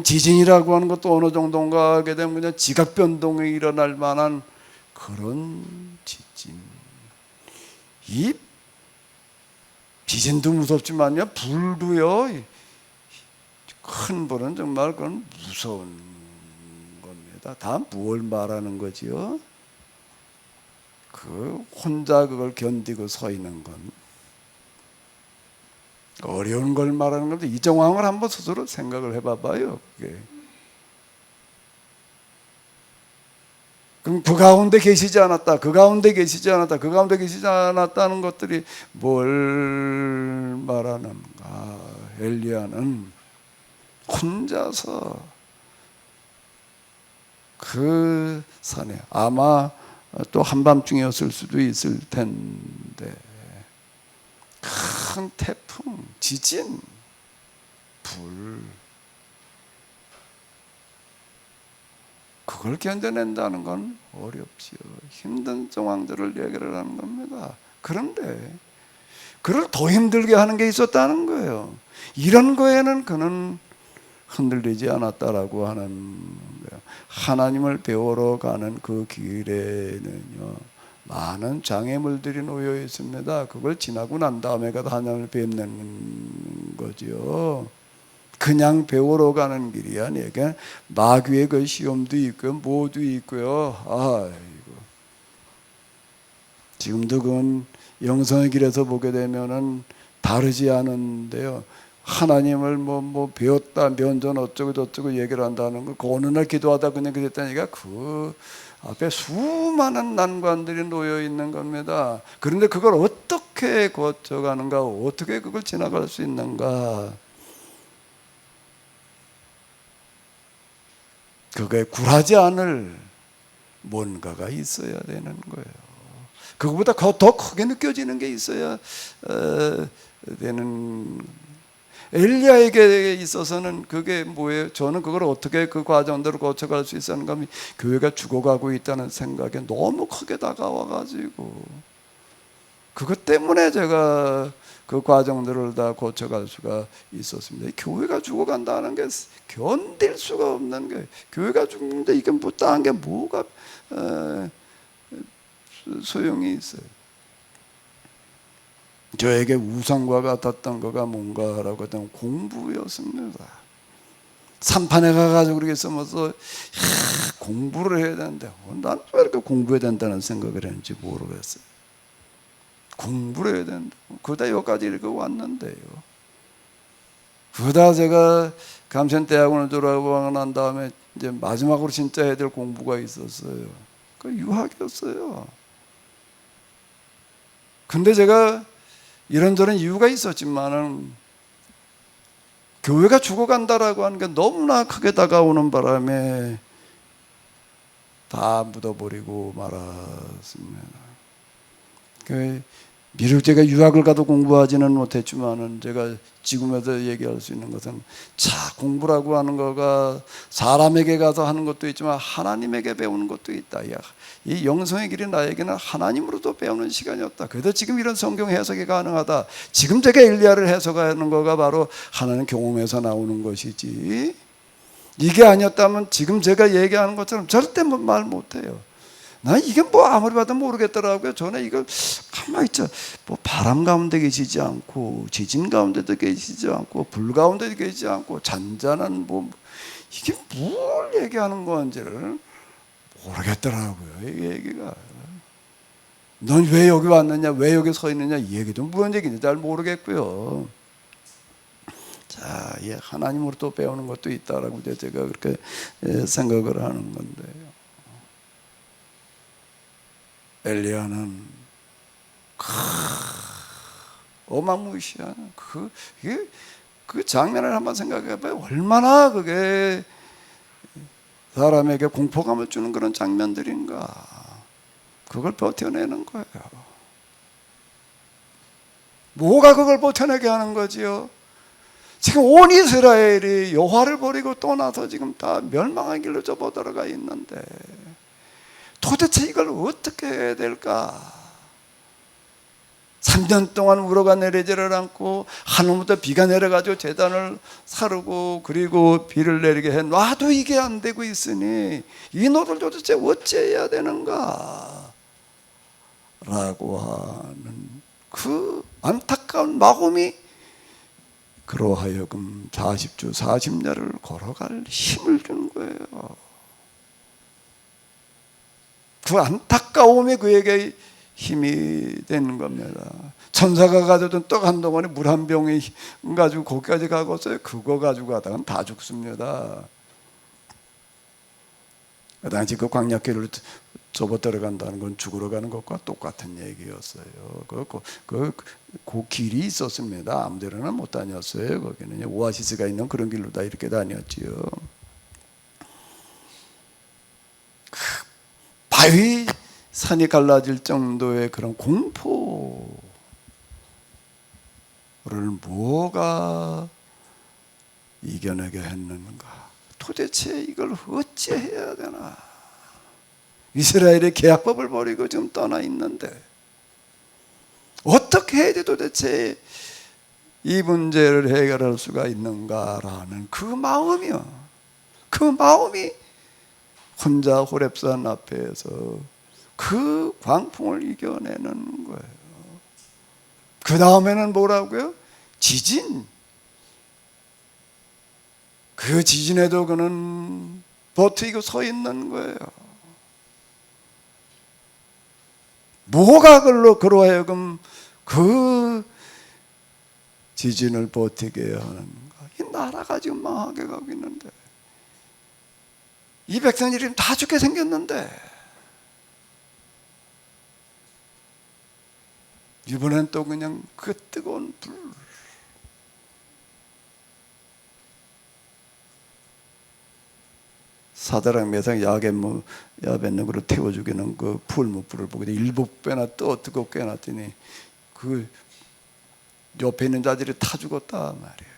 지진이라고 하는 것도 어느 정도인가 하게 되면 그냥 지각 변동이 일어날 만한 그런 지진. 이 지진도 무섭지만요, 불도요. 큰 불은 정말 그건 무서운 겁니다. 다 무엇을 말하는 거지요? 그 혼자 그걸 견디고 서 있는 건 어려운 걸 말하는 건데 이 정황을 한번 스스로 생각을 해봐봐요. 그게. 그럼 그 가운데 계시지 않았다, 그 가운데 계시지 않았다, 그 가운데 계시지 않았다는 것들이 뭘 말하는가? 엘리야는 혼자서 그 산에, 아마 또 한밤중이었을 수도 있을 텐데, 큰 태풍, 지진, 불, 그걸 견뎌낸다는 건 어렵지요. 힘든 상황들을 얘기를 하는 겁니다. 그런데 그를 더 힘들게 하는 게 있었다는 거예요. 이런 거에는 그는 흔들리지 않았다라고 하는 거예요. 하나님을 배우러 가는 그 길에는요, 많은 장애물들이 놓여 있습니다. 그걸 지나고 난 다음에 가서 하나님을 뵙는 거죠. 그냥 배우러 가는 길이 아니에요. 마귀의 그 시험도 있고요, 뭐도 있고요. 아이고. 지금도 그건 영성의 길에서 보게 되면은 다르지 않은데요. 하나님을 뭐 배웠다, 면전 어쩌고 저쩌고 얘기를 한다는 거, 그 어느 날 기도하다 그냥 그랬다니까 그 앞에 수많은 난관들이 놓여 있는 겁니다. 그런데 그걸 어떻게 거쳐가는가, 어떻게 그걸 지나갈 수 있는가? 그거에 굴하지 않을 뭔가가 있어야 되는 거예요. 그거보다 더 크게 느껴지는 게 있어야 되는. 엘리야에게 있어서는 그게 뭐예요? 저는 그걸 어떻게 그 과정대로 거쳐갈 수 있었는가 하면, 교회가 죽어가고 있다는 생각에 너무 크게 다가와가지고 그것 때문에 제가 그 과정들을 다 거쳐갈 수가 있었습니다. 교회가 죽어간다는 게 견딜 수가 없는 거예요. 교회가 죽는데 이게 뭐 딴 게 뭐가 소용이 있어요. 저에게 우상과 같았던 거가 뭔가라고 하면 공부였습니다. 산판에 가가지고 그렇게 써서 공부를 해야 되는데, 나는 왜 이렇게 공부해야 된다는 생각을 했는지 모르겠어요. 공부를 해야 된다. 그러다 여기까지 이렇게 왔는데요. 그러다 제가 감천대학원을 졸업하고 난 다음에 이제 마지막으로 진짜 해야 될 공부가 있었어요. 그 유학이었어요. 근데 제가 이런저런 이유가 있었지만은 교회가 죽어간다라고 하는 게 너무나 크게 다가오는 바람에 다 묻어버리고 말았습니다. 비록 제가 유학을 가도 공부하지는 못했지만은 제가 지금에서 얘기할 수 있는 것은, 공부라고 하는 거가 사람에게 가서 하는 것도 있지만 하나님에게 배우는 것도 있다. 이 영성의 길이 나에게는 하나님으로도 배우는 시간이었다. 그래도 지금 이런 성경 해석이 가능하다. 지금 제가 엘리야를 해석하는 거가 바로 하나님 경험에서 나오는 것이지, 이게 아니었다면 지금 제가 얘기하는 것처럼 절대 말 못해요. 난 이게 뭐 아무리 봐도 모르겠더라고요. 저는 이걸 가만히 있죠. 뭐 바람 가운데 계시지 않고, 지진 가운데도 계시지 않고, 불 가운데도 계시지 않고, 잔잔한 이게 뭘 얘기하는 건지를 모르겠더라고요. 이 얘기가. 넌 왜 여기 왔느냐, 왜 여기 서 있느냐, 이 얘기도 무슨 얘기인지 잘 모르겠고요. 자, 하나님으로 또 배우는 것도 있다라고 제가 그렇게 생각을 하는 건데요. 엘리야는 어마무시한 그 장면을 한번 생각해봐요. 얼마나 그게 사람에게 공포감을 주는 그런 장면들인가. 그걸 버텨내는 거예요. 뭐가 그걸 버텨내게 하는 거지요? 지금 온 이스라엘이 여호와를 버리고 떠나서 지금 다 멸망한 길로 접어들어가 있는데 도대체 이걸 어떻게 해야 될까? 3년 동안 우러가 내리지를 않고 하늘부터 비가 내려가지고 제단을 사르고 그리고 비를 내리게 해 놔도 이게 안 되고 있으니 이 노를 도대체 어찌해야 되는가? 라고 하는 그 안타까운 마음이 그로 하여금 40주 40야를 걸어갈 힘을 주는 거예요. 그 안타까움이 그에게 힘이 되는 겁니다. 천사가 가져던 떡 한 덩어리 물 한 병이 가지고 거기까지 가고서요. 그거 가지고 가다가는 다 죽습니다. 그 당시 그 광야길을 접어 들어간다는 건 죽으러 가는 것과 똑같은 얘기였어요. 그 길이 있었습니다. 아무데나 못 다녔어요. 거기는 오아시스가 있는 그런 길로 다 이렇게 다녔지요. 바위 산이 갈라질 정도의 그런 공포를 뭐가 이겨내게 했는가? 도대체 이걸 어찌해야 되나? 이스라엘의 계약법을 버리고 지금 떠나 있는데 어떻게 해야 도대체 이 문제를 해결할 수가 있는가라는 그 마음이요. 그 마음이 혼자 호렙산 앞에서 그 광풍을 이겨내는 거예요. 그 다음에는 뭐라고요? 지진. 그 지진에도 그는 버티고 서 있는 거예요. 뭐가 그로 하여금 그 지진을 버티게 하는가? 이 나라가 지금 망하게 가고 있는데 이 백성들이 다 죽게 생겼는데 이번엔 또 그냥 그 뜨거운 불 사드락 메삭 야벳느고로 태워 죽이는 그 풀무불을 보고 7배나 또 뜨겁게 해놨더니 그 옆에 있는 자들이 타 죽었다 말이에요.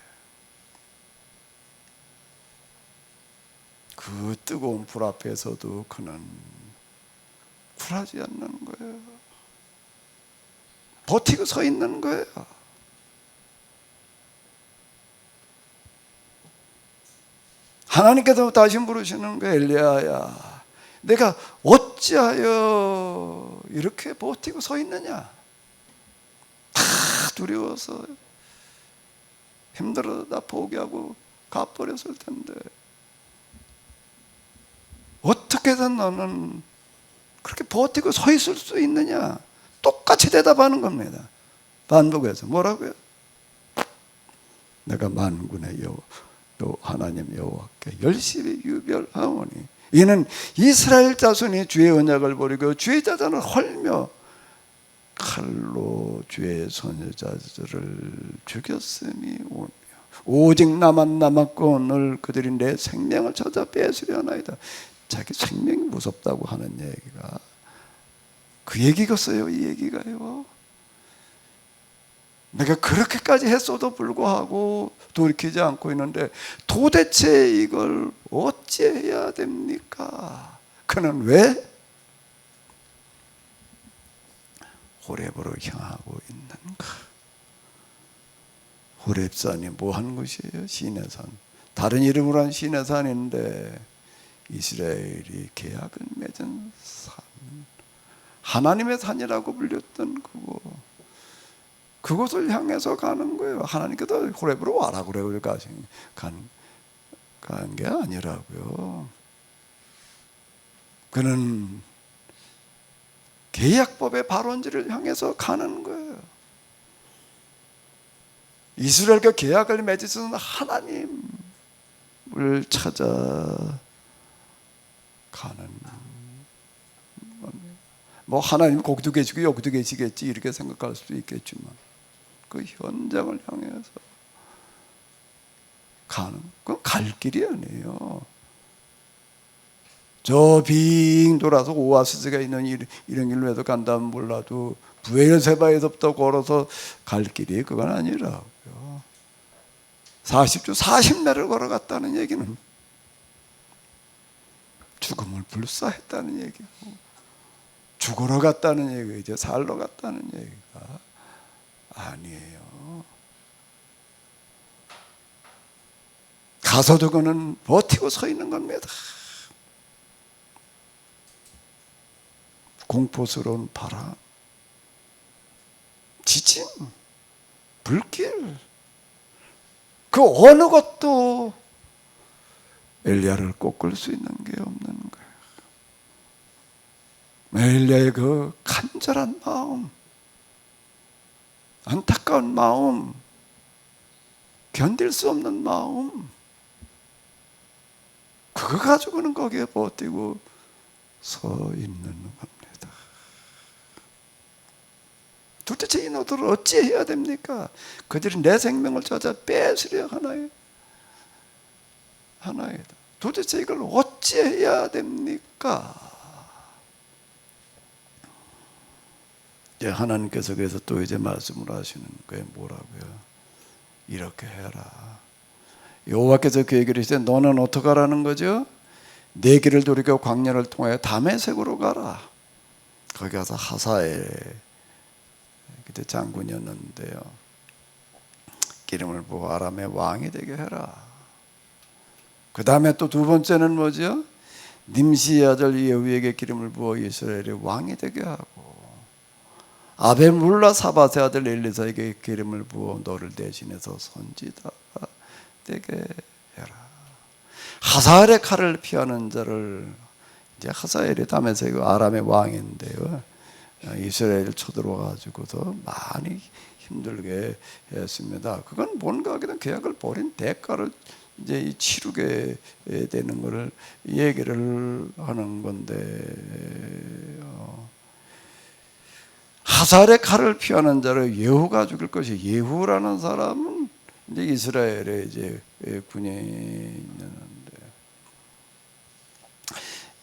그 뜨거운 불 앞에서도 그는 굴하지 않는 거예요. 버티고 서 있는 거예요. 하나님께서 다시 물으시는 거예요. 엘리야야, 내가 어찌하여 이렇게 버티고 서 있느냐? 다 두려워서 힘들어서 다 포기하고 가버렸을 텐데 어떻게 해서 너는 그렇게 버티고 서 있을 수 있느냐? 똑같이 대답하는 겁니다. 반복해서 뭐라고요? 내가 만군의 하나님 여호와께 열심히 유별하오니 이는 이스라엘 자손이 주의 언약을 버리고 주의 자손을 헐며 칼로 주의 선지자들을 죽였으니 오며 오직 나만 남았고 오늘 그들이 내 생명을 찾아 뺏으려나이다. 자기 생명이 무섭다고 하는 얘기가 그 얘기겠어요. 이 얘기가요. 내가 그렇게까지 했어도 불구하고 돌이키지 않고 있는데 도대체 이걸 어찌해야 됩니까? 그는 왜 호렙으로 향하고 있는가? 호렙산이 뭐 하는 곳이에요? 신의 산. 다른 이름으로 한 신의 산인데 이스라엘이 계약을 맺은 산, 하나님의 산이라고 불렸던 그곳을 향해서 가는 거예요. 하나님께서 호렙으로 와라 그래요. 간 게 아니라고요. 그는 계약법의 발원지를 향해서 가는 거예요. 이스라엘과 계약을 맺으신 하나님을 찾아 가는 뭐 하나님 거기도 계시고 여기도 계시겠지 이렇게 생각할 수도 있겠지만 그 현장을 향해서 가는 그건 갈 길이 아니에요. 저 빙 돌아서 오아시스가 있는 이런 길로 해서 간다면 몰라도 부엘세바에서부터 걸어서 갈 길이 그건 아니라고요. 40주 40매를 걸어갔다는 얘기는 죽음을 불사했다는 얘기고, 죽으러 갔다는 얘기죠. 살러 갔다는 얘기가 아니에요. 가서도 그는 버티고 서 있는 겁니다. 공포스러운 바람, 지진, 불길, 그 어느 것도 엘리야를 꺾을 수 있는 게 없는 거예요. 엘리야의 그 간절한 마음, 안타까운 마음, 견딜 수 없는 마음, 그거 가지고는 거기에 버티고 서 있는 겁니다. 도대체 이 노들을 어찌해야 됩니까? 그들이 내 생명을 찾아 뺏으려 하나이다. 도대체 이걸 어찌해야 됩니까? 이제 하나님께서 그래서 또 이제 말씀을 하시는 거예요. 뭐라고요? 이렇게 해라. 여호와께서 그 얘기를 하시되 너는 어떻게 하라는 거죠? 내 길을 돌이켜 광야를 통하여 다메섹으로 가라. 거기 가서 하사엘 그때 장군이었는데요. 기름을 부어 아람의 왕이 되게 해라. 그 다음에 또 두 번째는 뭐죠? 님시의 아들 예후에게 기름을 부어 이스라엘의 왕이 되게 하고, 아벨물라 사밧의 아들 엘리사에게 기름을 부어 너를 대신해서 선지자가 되게 해라. 하사엘의 칼을 피하는 자를, 이제 하사엘이 다메섹 아람의 왕인데요, 이스라엘 쳐들어와 가지고서 많이 힘들게 했습니다. 그건 뭔가 하기는 계약을 벌인 대가를 이제 치르게 되는 것을 얘기를 하는 건데, 하사엘의 칼을 피하는 자를 예후가 죽일 것이, 예후라는 사람은 이제 이스라엘의 이제 군인이었는데,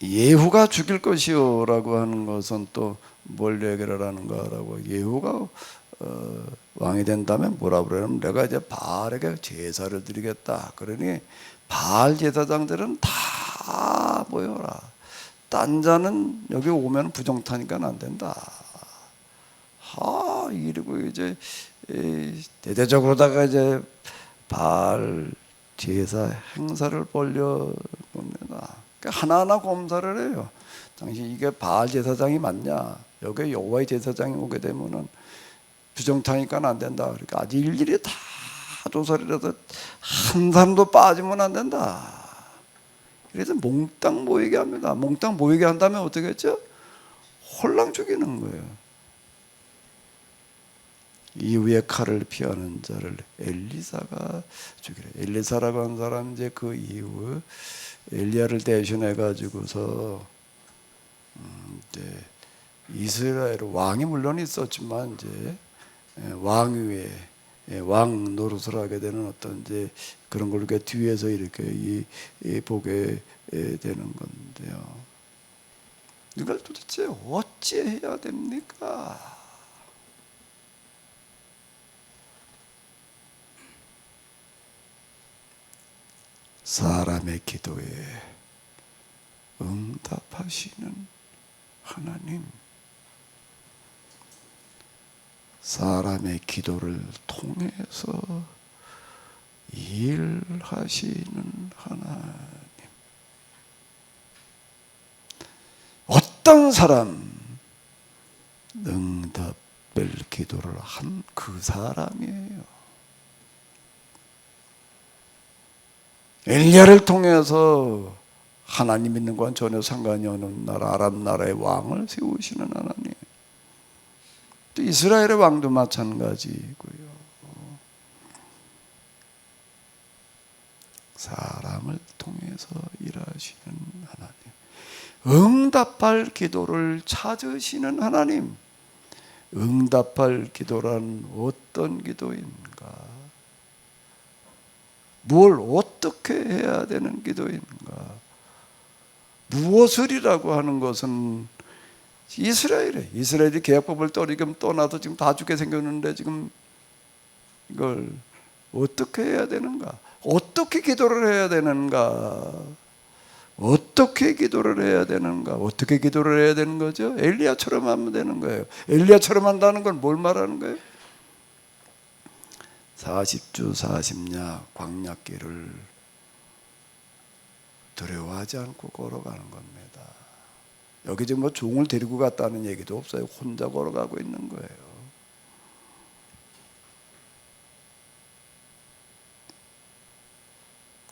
예후가 죽일 것이요라고 하는 것은 또 뭘 얘기를 하는가라고, 예후가 왕이 된다면 뭐라 그러냐면 내가 이제 바알에게 제사를 드리겠다. 그러니 바알 제사장들은 다 모여라. 딴 자는 여기 오면 부정타니까 안 된다. 이러고 이제 대대적으로다가 이제 바알 제사 행사를 벌려 봅니다. 하나하나 검사를 해요. 당신 이게 바알 제사장이 맞냐? 여기 여호와의 제사장이 오게 되면은 부정타니까 안 된다. 그러니까 아주 일일이 다 조사를 해서 한 사람도 빠지면 안 된다. 그래서 몽땅 모이게 합니다. 몽땅 모이게 한다면 어떻게 했죠? 홀랑 죽이는 거예요. 이후에 칼을 피하는 자를 엘리사가 죽이래. 엘리사라고 하는 사람 이제 그 이후 엘리야를 대신해 가지고서 이제 이스라엘 왕이 물론 있었지만 이제 왕위에 왕 노릇을 하게 되는 어떤 이제 그런 걸 이렇게 뒤에서 이렇게 보게 되는 건데요. 이걸 도대체 어찌 해야 됩니까? 사람의 기도에 응답하시는 하나님, 사람의 기도를 통해서 일하시는 하나님. 어떤 사람 응답될 기도를 한 그 사람이에요. 엘리야를 통해서 하나님 있는 건 전혀 상관이 없는 나라 아람 나라의 왕을 세우시는 하나님. 또 이스라엘의 왕도 마찬가지고요. 사람을 통해서 일하시는 하나님. 응답할 기도를 찾으시는 하나님. 응답할 기도란 어떤 기도인가? 뭘 어떻게 해야 되는 기도인가? 무엇을이라고 하는 것은 이스라엘이 계약법을 떠나서 지금 다 죽게 생겼는데 지금 이걸 어떻게 해야 되는가? 어떻게 기도를 해야 되는가? 어떻게 기도를 해야 되는가? 어떻게 기도를 해야 되는 거죠? 엘리야처럼 하면 되는 거예요. 엘리야처럼 한다는 건 뭘 말하는 거예요? 40주 40야 광야길을 두려워하지 않고 걸어가는 겁니다. 여기 지금 뭐 종을 데리고 갔다는 얘기도 없어요. 혼자 걸어가고 있는 거예요.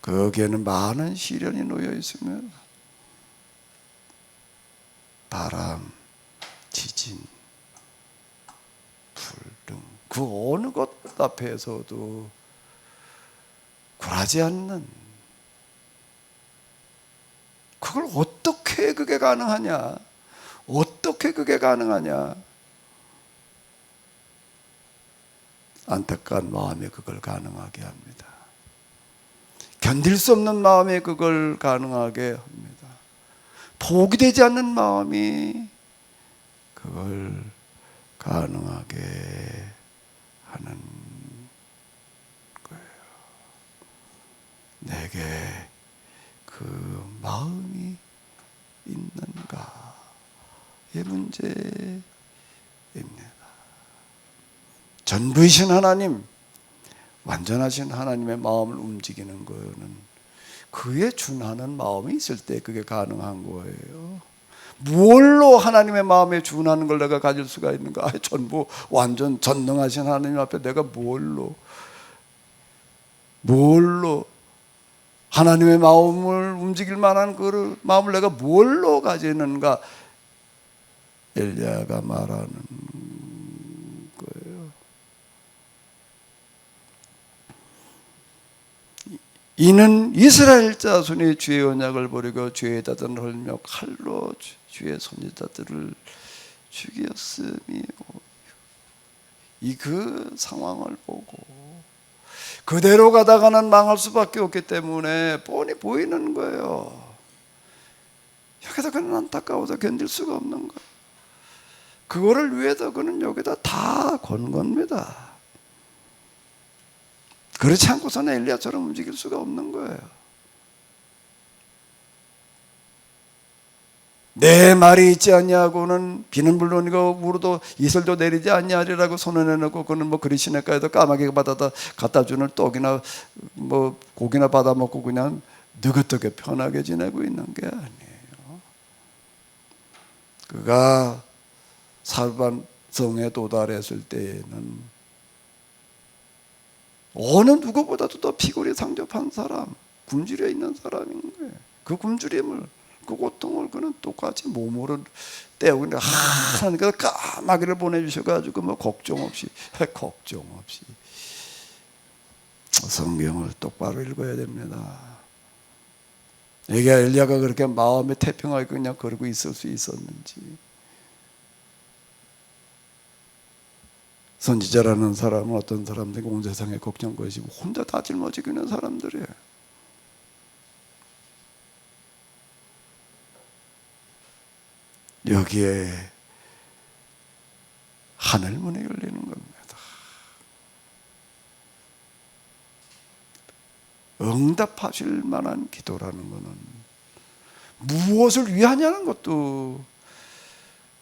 거기에는 많은 시련이 놓여 있으며 바람, 지진, 불 등 그 어느 것 앞에서도 굴하지 않는, 그걸 어떻게 그게 가능하냐? 어떻게 그게 가능하냐? 안타까운 마음에 그걸 가능하게 합니다. 견딜 수 없는 마음에 그걸 가능하게 합니다. 포기되지 않는 마음이 그걸 가능하게 하는 거예요. 내게 그 마음이 있는가의 문제입니다. 전부이신 하나님, 완전하신 하나님의 마음을 움직이는 거는 그에 준하는 마음이 있을 때 그게 가능한 거예요. 무엇로 하나님의 마음에 준하는 걸 내가 가질 수가 있는가? 전부 완전 전능하신 하나님 앞에 내가 뭘로 하나님의 마음을 움직일 만한 그 마음을 내가 뭘로 가지는가? 엘리야가 말하는 거예요. 이는 이스라엘 자손이 주의 언약을 버리고 주의 자들을 헐며 칼로 주의 선지자들을 죽였음이요. 이 그 상황을 보고 그대로 가다가는 망할 수밖에 없기 때문에 뻔히 보이는 거예요. 여기다 그는 안타까워서 견딜 수가 없는 거예요. 그거를 위해서 그는 여기다 다 건 겁니다. 그렇지 않고서는 엘리야처럼 움직일 수가 없는 거예요. 내 말이 있지 않냐고는 비는 물론이고 우로도 이슬도 내리지 않냐리라고 선언해놓고 그는 뭐 그리 시냇가에도 까마귀가 받아다 갖다 주는 떡이나 뭐 고기나 받아 먹고 그냥 느긋하게 편하게 지내고 있는 게 아니에요. 그가 살반성에 도달했을 때에는 어느 누구보다도 더 피골이 상접한 사람, 굶주려 있는 사람인 거예요. 그 굶주림을, 그 고통을 그는 똑같이 몸으로 때우고 있는데 하나님께서 까마귀를 보내주셔가지고 뭐 걱정 없이 성경을 똑바로 읽어야 됩니다. 이게 엘리야가 그렇게 마음에 태평하게 그냥 그러고 있을 수 있었는지. 선지자라는 사람은 어떤 사람들이 온 세상에 걱정 것이고 혼자 다 짊어지고 있는 사람들이에요. 여기에 하늘문이 열리는 겁니다. 응답하실 만한 기도라는 것은 무엇을 위하냐는 것도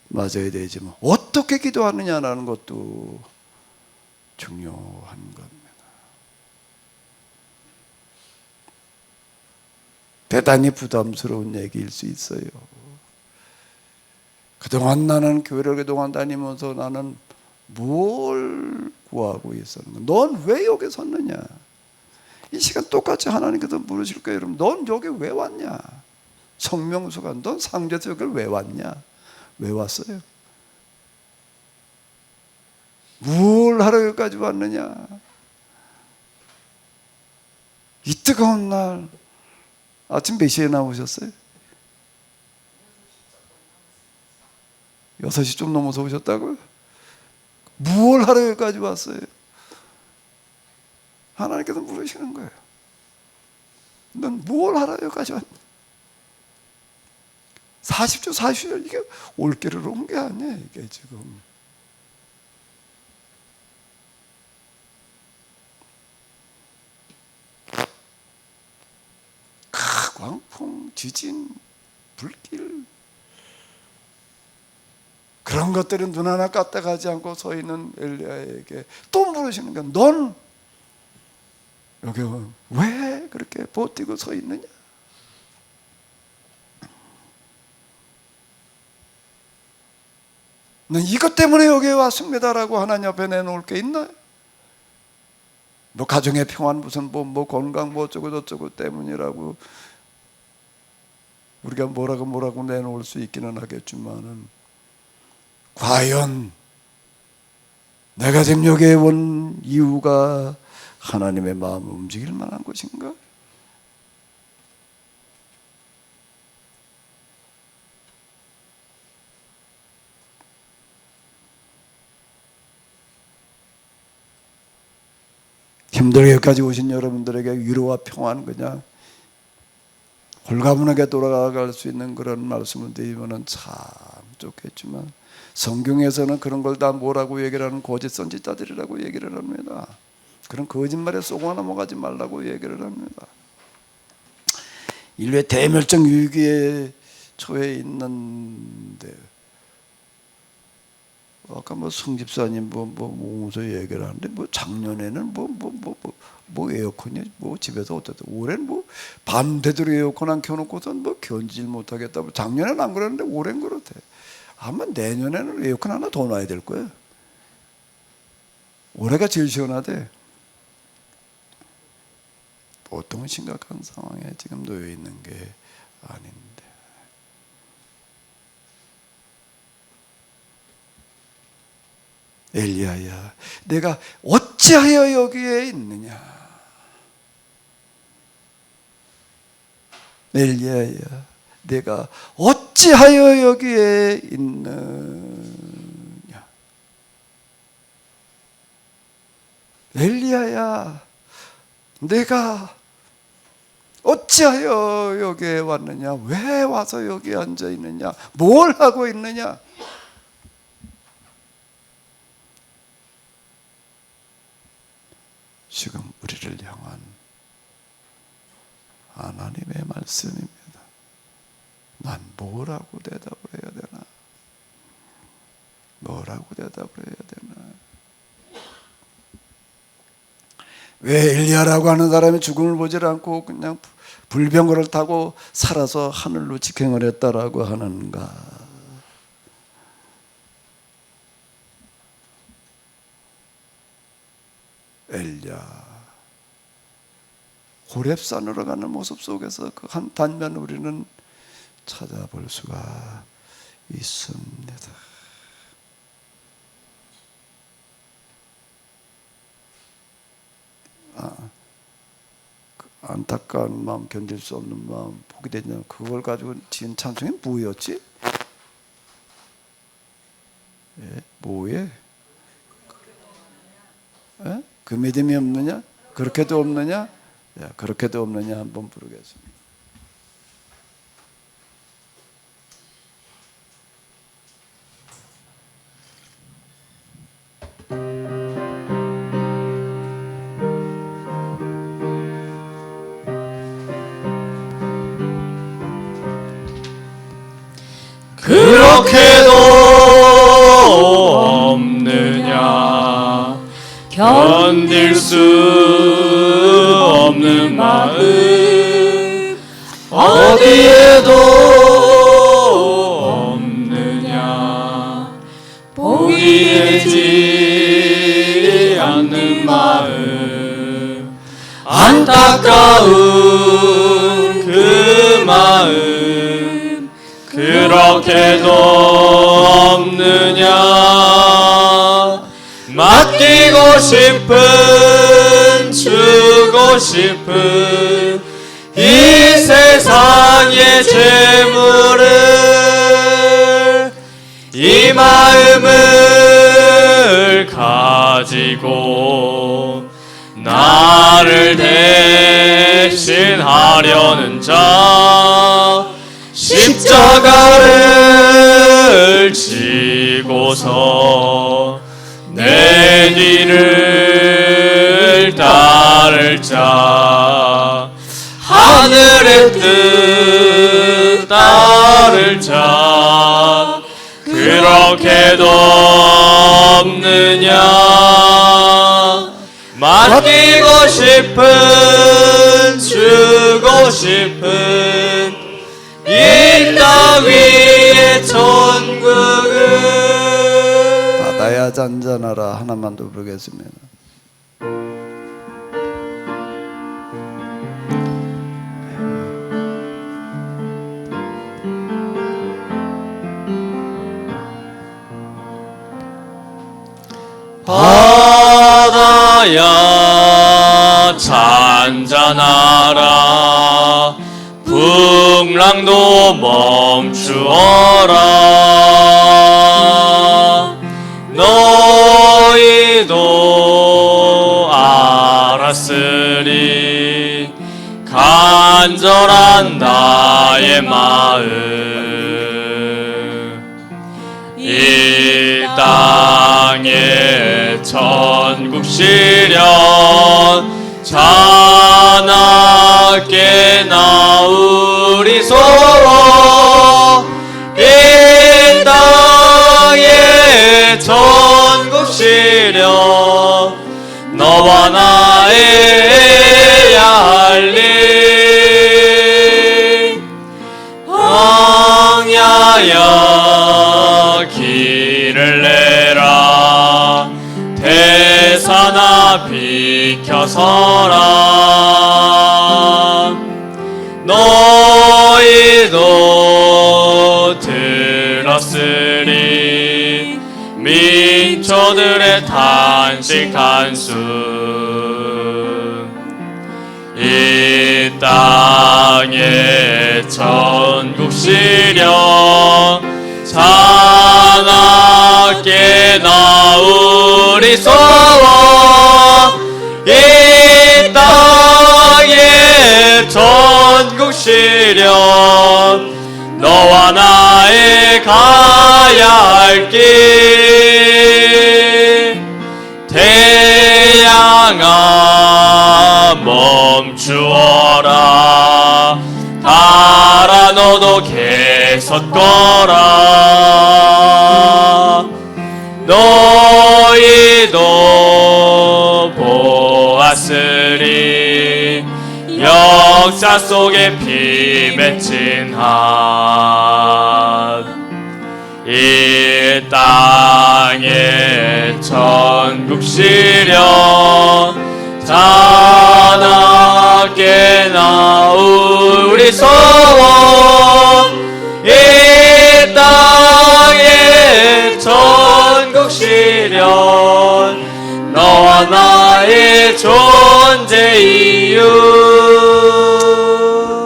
맞아야 되지만 어떻게 기도하느냐라는 것도 중요한 겁니다. 대단히 부담스러운 얘기일 수 있어요. 그동안 나는 교회를 그동안 다니면서 나는 뭘 구하고 있었는가? 넌 왜 여기 섰느냐? 이 시간 똑같이 하나님께서 물으실 거예요. 여러분, 넌 여기 왜 왔냐? 성명수가 넌 상제에서 여기 왜 왔냐? 왜 왔어요? 뭘 하러 여기까지 왔느냐? 이 뜨거운 날 아침 몇 시에 나오셨어요? 6시 좀 넘어서 오셨다고요? 뭘 하러 여기까지 왔어요? 하나님께서 물으시는 거예요. 넌 뭘 하러 여기까지 왔냐? 40주 40년 이게 올겨를 온 게 아니야 이게 지금. 광풍, 지진, 불길 그런 것들은 눈 하나 까딱하지 않고 서 있는 엘리야에게 또 물으시는 거야. 넌 여기 왜 그렇게 버티고 서 있느냐? 넌 이것 때문에 여기에 왔습니다라고 하나님 앞에 내놓을 게 있나요? 뭐 가정의 평안 무슨 뭐 건강 뭐 어쩌고 저쩌고 때문이라고 우리가 뭐라고 내놓을 수 있기는 하겠지만은 과연 내가 지금 여기에 온 이유가 하나님의 마음을 움직일 만한 것인가? 힘들게 여기까지 오신 여러분들에게 위로와 평안 그냥 홀가분하게 돌아갈 수 있는 그런 말씀을 드리면 참 좋겠지만 성경에서는 그런 걸 다 뭐라고 얘기를 하는 거짓 선지자들이라고 얘기를 합니다. 그런 거짓말에 쏘고 넘어가지 말라고 얘기를 합니다. 인류의 대멸종 위기에 처해 있는데 아까 뭐 성집사님 오면서 얘기를 하는데 뭐 작년에는 뭐 에어컨이 뭐 집에서 어쨌든 올해는 뭐 밤새도록 에어컨 안 켜놓고선 뭐 견딜 못하겠다. 작년에는 안 그랬는데 올해는 그렇대. 아마 내년에는 에어컨 하나 더 놔야 될 거예요. 올해가 제일 시원하대. 보통 심각한 상황에 지금 놓여 있는 게 아닌데. 엘리야야, 내가 어찌하여 여기에 있느냐? 엘리야야, 내가 어찌하여 여기에 있느냐? 엘리야야, 내가 어찌하여 여기에 왔느냐? 왜 와서 여기에 앉아 있느냐? 뭘 하고 있느냐? 지금 우리를 향한 하나님의 말씀입니다. 난 뭐라고 대답을 해야 되나? 뭐라고 대답을 해야 되나? 왜 엘리야라고 하는 사람이 죽음을 보질 않고 그냥 불병거를 타고 살아서 하늘로 직행을 했다라고 하는가? 엘리야 호렙산으로 가는 모습 속에서 그 한 단면 우리는 찾아볼 수가 있습니다. 그 안타까운 마음, 견딜 수 없는 마음, 포기되냐 그걸 가지고 지은 찬송이 뭐였지? 예, 뭐예? 예? 그 믿음이 없느냐? 그렇게도 없느냐? 야, 그렇게도 없느냐 한번 부르겠습니다. 그렇게도 없느냐 견딜 수 없는 마음 어디에도 없느냐 포기되지 않는 마음 안타까운 그 마음 그렇게도 없느냐 맡기고 싶은 주고 싶은 이 세상의 재물을 이 마음을 가지고 나를 대신하려는 자 십자가 나를 지고서 내 뒤를 따를 자 하늘의 뜻 따를 자 그렇게도 없느냐 맡기고 싶은 주고 싶은 이 땅 위의 천국은 바다야 잔잔하라 하나만 더 부르겠습니다. 바다야 잔잔하라 풍랑도 멈추어라 너희도 알았으리 간절한 나의 마음 이 땅에 천국 시련 자나게 나으리소로 이 땅에 천국 시련 너와 나의 해야 할 일 광야야 길을 내라 대산아 비켜서라 너희도 들었으리 민초들의 탄식한 숨이 땅에 천국 시련 자나게 나으리소서 이 땅에 천국 시련 너와 나의 가야 할 길 태양아 멈추어라 달아 너도 개섰거라 너희도 보았으리 역사 속에 피 맺힌 이 땅에 천국 시련 자나게 나으리소서 이 땅에 천국 시련 너와 나의 존재 이유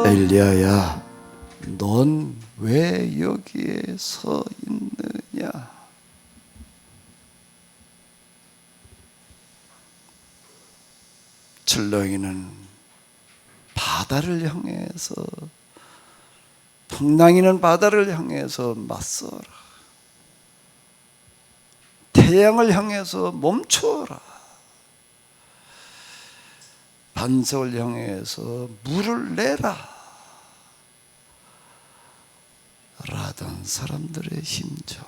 엘리야야 넌 왜 여기에 서 있느냐? 출렁이는 바다를 향해서 풍랑이는 바다를 향해서 맞서라. 태양을 향해서 멈추어라. 반석을 향해서 물을 내라. 라던 사람들의 심정.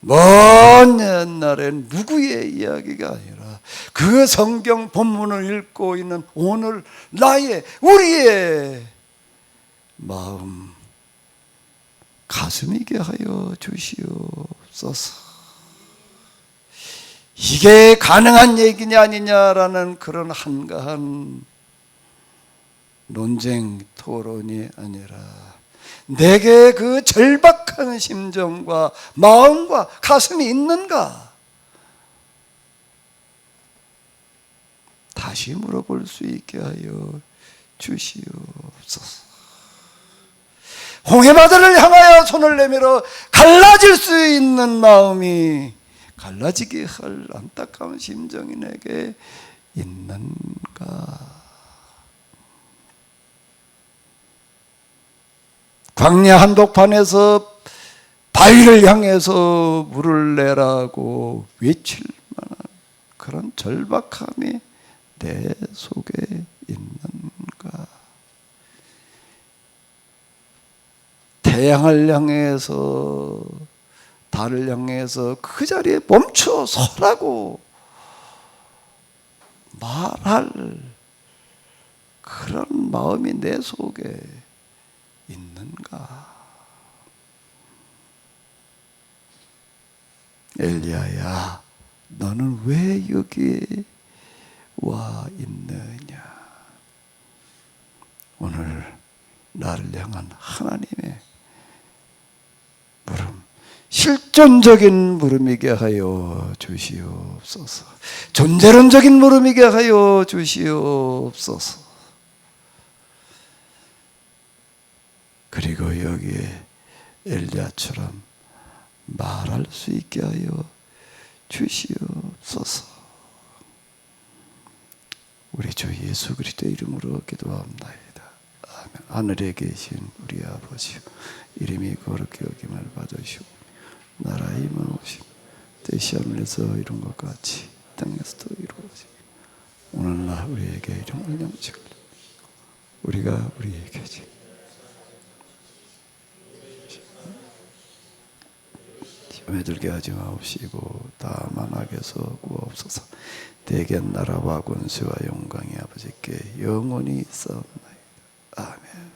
먼 옛날엔 누구의 이야기가 아니라 그 성경 본문을 읽고 있는 오늘 나의 우리의 마음 가슴이게 하여 주시옵소서. 이게 가능한 얘기냐 아니냐라는 그런 한가한 논쟁 토론이 아니라 내게 그 절박한 심정과 마음과 가슴이 있는가? 다시 물어볼 수 있게 하여 주시옵소서. 홍해바다를 향하여 손을 내밀어 갈라질 수 있는 마음이 갈라지게 할 안타까운 심정이 내게 있는가? 광야 한복판에서 바위를 향해서 물을 내라고 외칠 만한 그런 절박함이 내 속에 있는가? 태양을 향해서, 달을 향해서 그 자리에 멈춰 서라고 말할 그런 마음이 내 속에 있는가? 엘리야야, 너는 왜 여기에 와 있느냐? 오늘 나를 향한 하나님의 물음, 실존적인 물음이게 하여 주시옵소서. 존재론적인 물음이게 하여 주시옵소서. 그리고 여기에 엘리야처럼 말할 수 있게 하여 주시옵소서. 우리 주 예수 그리스도의 이름으로 기도합나이다. 아멘. 하늘에 계신 우리 아버지, 이름이 거룩히 여김을 받으시오. 나라의 임하오시며 뜻이 하늘에서 이룬 것 같이 땅에서도 이루어지고, 오늘날 우리에게 이름을 양식을 우리가 우리에게 시험에 들게 하지 마옵시고 다만 악에서 구하옵소서. 대견 나라와 권세와 영광이 아버지께 영원히 있사옵나이다. 아멘.